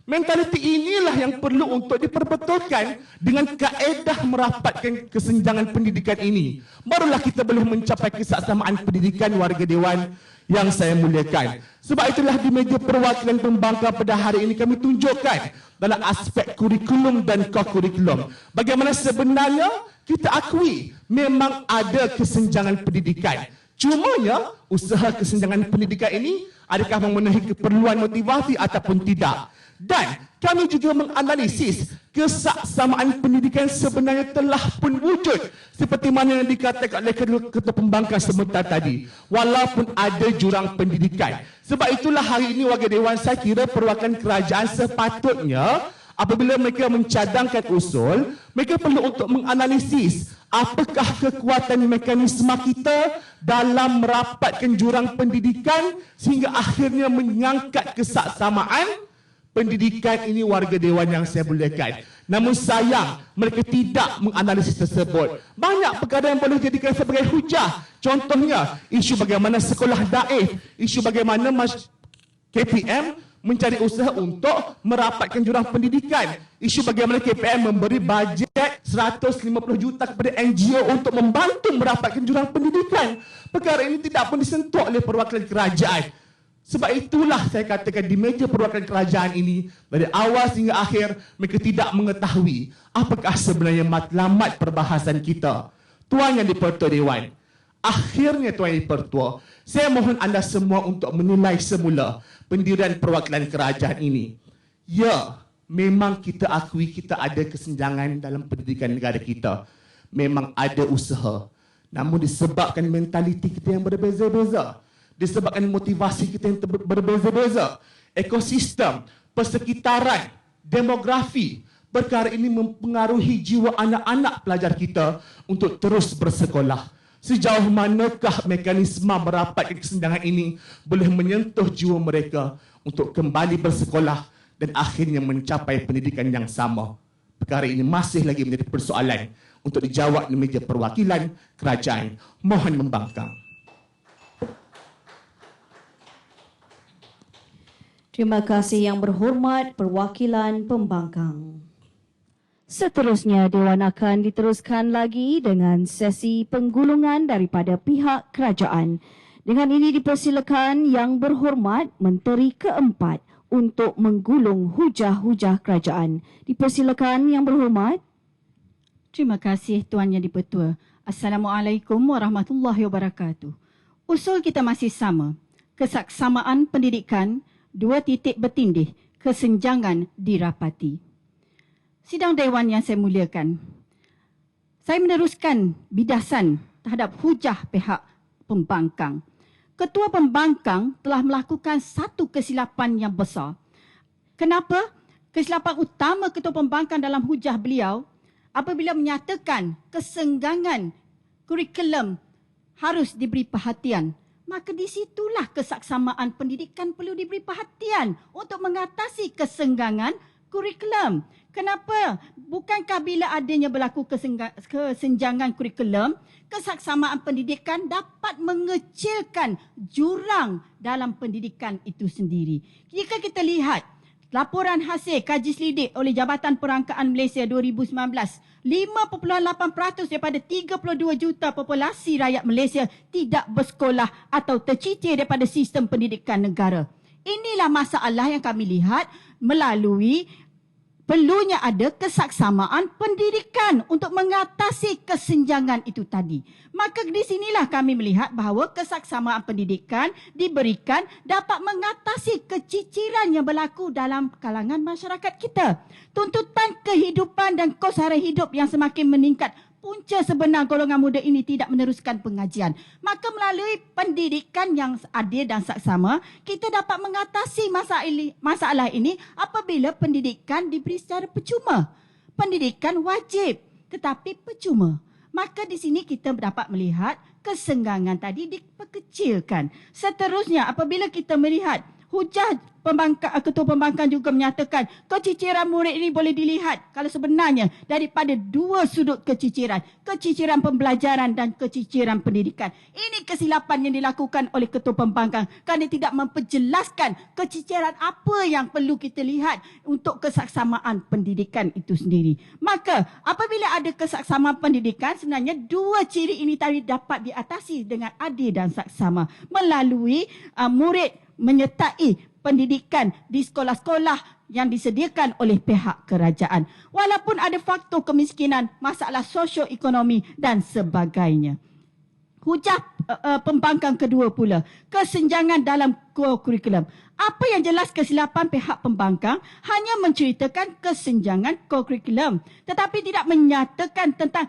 Mentaliti inilah yang perlu untuk diperbetulkan dengan kaedah merapatkan kesenjangan pendidikan ini. Barulah kita boleh mencapai kesaksamaan pendidikan, warga Dewan yang saya muliakan. Sebab itulah di meja perwakilan pembangkang pada hari ini kami tunjukkan dalam aspek kurikulum dan co-kurikulum bagaimana sebenarnya kita akui memang ada kesenjangan pendidikan. Cumanya usaha kesenjangan pendidikan ini adakah memenuhi keperluan motivasi ataupun tidak? Dan kami juga menganalisis kesaksamaan pendidikan sebenarnya telah pun wujud seperti mana yang dikatakan oleh Ketua Pembangkang sebentar tadi, walaupun ada jurang pendidikan. Sebab itulah hari ini, warga Dewan, saya kira perwakilan kerajaan sepatutnya apabila mereka mencadangkan usul, mereka perlu untuk menganalisis apakah kekuatan mekanisme kita dalam merapatkan jurang pendidikan sehingga akhirnya mengangkat kesaksamaan pendidikan ini, warga Dewan yang saya muliakan. Namun sayang, mereka tidak menganalisis tersebut. Banyak perkara yang boleh dijadikan sebagai hujah. Contohnya, isu bagaimana sekolah daif, isu bagaimana KPM mencari usaha untuk merapatkan jurang pendidikan, isu bagaimana KPM memberi bajet 150 juta kepada NGO untuk membantu merapatkan jurang pendidikan. Perkara ini tidak pun disentuh oleh perwakilan kerajaan. Sebab itulah saya katakan di meja perwakilan kerajaan ini, dari awal hingga akhir, mereka tidak mengetahui apakah sebenarnya matlamat perbahasan kita. Tuan Yang di-Pertua Dewan, akhirnya Tuan Yang di-Pertua, saya mohon anda semua untuk menilai semula pendirian perwakilan kerajaan ini. Ya, memang kita akui kita ada kesenjangan dalam pendidikan negara kita. Memang ada usaha. Namun disebabkan mentaliti kita yang berbeza-beza, disebabkan motivasi kita yang berbeza-beza, ekosistem, persekitaran, demografi, perkara ini mempengaruhi jiwa anak-anak pelajar kita untuk terus bersekolah. Sejauh manakah mekanisme merapatkan kesenjangan ini boleh menyentuh jiwa mereka untuk kembali bersekolah dan akhirnya mencapai pendidikan yang sama? Perkara ini masih lagi menjadi persoalan untuk dijawab di meja perwakilan kerajaan. Mohon membangkang. Terima kasih Yang Berhormat Perwakilan Pembangkang. Seterusnya, Dewan akan diteruskan lagi dengan sesi penggulungan daripada pihak kerajaan. Dengan ini dipersilakan Yang Berhormat Menteri Keempat untuk menggulung hujah-hujah kerajaan. Dipersilakan Yang Berhormat. Terima kasih Tuan Yang di-Pertua. Assalamualaikum warahmatullahi wabarakatuh. Usul kita masih sama. Kesaksamaan pendidikan, 2 titik bertindih, kesenjangan dirapati. Sidang Dewan yang saya muliakan, saya meneruskan bidasan terhadap hujah pihak pembangkang. Ketua pembangkang telah melakukan satu kesilapan yang besar. Kenapa? Kesilapan utama Ketua Pembangkang dalam hujah beliau apabila menyatakan kesenggangan kurikulum harus diberi perhatian. Maka di situlah kesaksamaan pendidikan perlu diberi perhatian untuk mengatasi kesenggangan kurikulum. Kenapa? Bukankah bila adanya berlaku kesenjangan kurikulum, kesaksamaan pendidikan dapat mengecilkan jurang dalam pendidikan itu sendiri. Jika kita lihat laporan hasil kaji selidik oleh Jabatan Perangkaan Malaysia 2019, 5.8% daripada 32 juta populasi rakyat Malaysia tidak bersekolah atau tercicir daripada sistem pendidikan negara. Inilah masalah yang kami lihat melalui perlunya ada kesaksamaan pendidikan untuk mengatasi kesenjangan itu tadi. Maka di sinilah kami melihat bahawa kesaksamaan pendidikan diberikan dapat mengatasi keciciran yang berlaku dalam kalangan masyarakat kita. Tuntutan kehidupan dan kos hara hidup yang semakin meningkat, punca sebenar golongan muda ini tidak meneruskan pengajian. Maka melalui pendidikan yang adil dan saksama, kita dapat mengatasi masalah ini apabila pendidikan diberi secara percuma. Pendidikan wajib tetapi percuma. Maka di sini kita dapat melihat kesenggangan tadi diperkecilkan. Seterusnya apabila kita melihat hujah Ketua Pembangkang juga menyatakan keciciran murid ini boleh dilihat kalau sebenarnya daripada 2 sudut keciciran. Keciciran pembelajaran dan keciciran pendidikan. Ini kesilapan yang dilakukan oleh Ketua Pembangkang kerana tidak memperjelaskan keciciran apa yang perlu kita lihat untuk kesaksamaan pendidikan itu sendiri. Maka apabila ada kesaksamaan pendidikan, sebenarnya 2 ciri ini tadi dapat diatasi dengan adil dan saksama melalui murid menyertai pendidikan di sekolah-sekolah yang disediakan oleh pihak kerajaan. Walaupun ada faktor kemiskinan, masalah sosioekonomi dan sebagainya. Hujah pembangkang kedua pula, kesenjangan dalam kurikulum. Apa yang jelas kesilapan pihak pembangkang hanya menceritakan kesenjangan kurikulum, tetapi tidak menyatakan tentang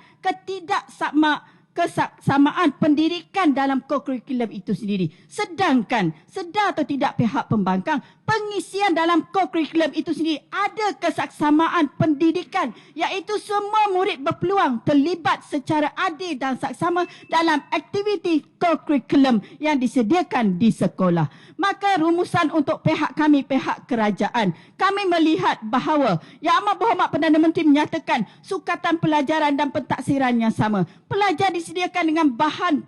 kesamaan pendidikan dalam kurikulum itu sendiri. Sedangkan, sedar atau tidak pihak pembangkang, pengisian dalam kurikulum itu sendiri ada kesaksamaan pendidikan, iaitu semua murid berpeluang terlibat secara adil dan saksama dalam aktiviti kurikulum yang disediakan di sekolah. Maka rumusan untuk pihak kami, pihak kerajaan, kami melihat bahawa Yang Amat Berhormat Perdana Menteri menyatakan sukatan pelajaran dan pentaksiran yang sama. Pelajar disediakan dengan bahan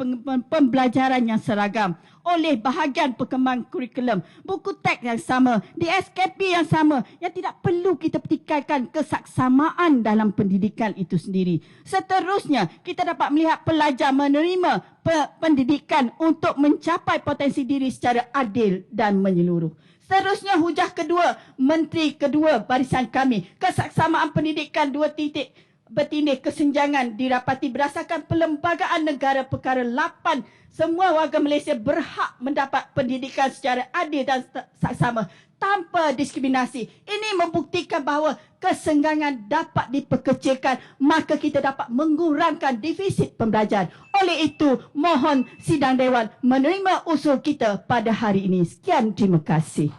pembelajaran yang seragam oleh bahagian perkembangan kurikulum, buku teks yang sama, DSKP yang sama, yang tidak perlu kita pertikaikan kesaksamaan dalam pendidikan itu sendiri. Seterusnya, kita dapat melihat pelajar menerima pendidikan untuk mencapai potensi diri secara adil dan menyeluruh. Seterusnya, hujah kedua, Menteri kedua barisan kami, kesaksamaan pendidikan 2 titik bertindih kesenjangan dirapati berdasarkan Perlembagaan Negara Perkara 8. Semua warga Malaysia berhak mendapat pendidikan secara adil dan saksama tanpa diskriminasi. Ini membuktikan bahawa kesenggangan dapat diperkecilkan, maka kita dapat mengurangkan defisit pembelajaran. Oleh itu, mohon sidang Dewan menerima usul kita pada hari ini. Sekian, terima kasih.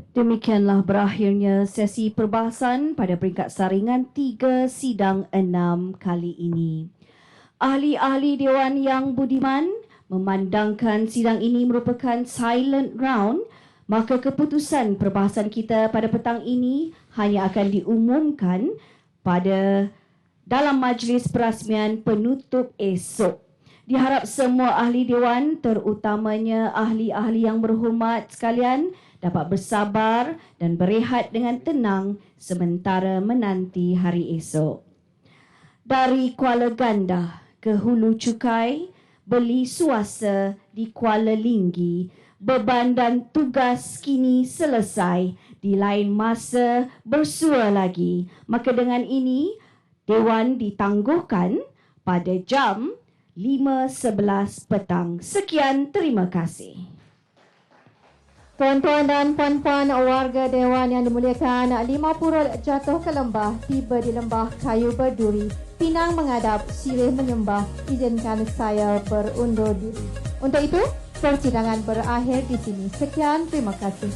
Demikianlah berakhirnya sesi perbahasan pada peringkat saringan 3 sidang 6 kali ini. Ahli-ahli Dewan yang budiman memandangkan sidang ini merupakan silent round, maka keputusan perbahasan kita pada petang ini hanya akan diumumkan dalam majlis perasmian penutup esok. Diharap semua ahli Dewan, terutamanya ahli-ahli yang berhormat sekalian, dapat bersabar dan berehat dengan tenang sementara menanti hari esok. Dari Kuala Gandah, ke Hulu Cukai, beli suasa di Kuala Linggi. Beban dan tugas kini selesai, di lain masa bersua lagi. Maka dengan ini, Dewan ditangguhkan pada jam 5.11 petang. Sekian, terima kasih. Tuan-tuan dan puan-puan warga Dewan yang dimuliakan, 5 purul jatuh ke lembah, tiba di lembah kayu berduri. Pinang menghadap, sirih menyembah. Izinkan saya berundur diri. Untuk itu, persidangan berakhir di sini. Sekian, terima kasih.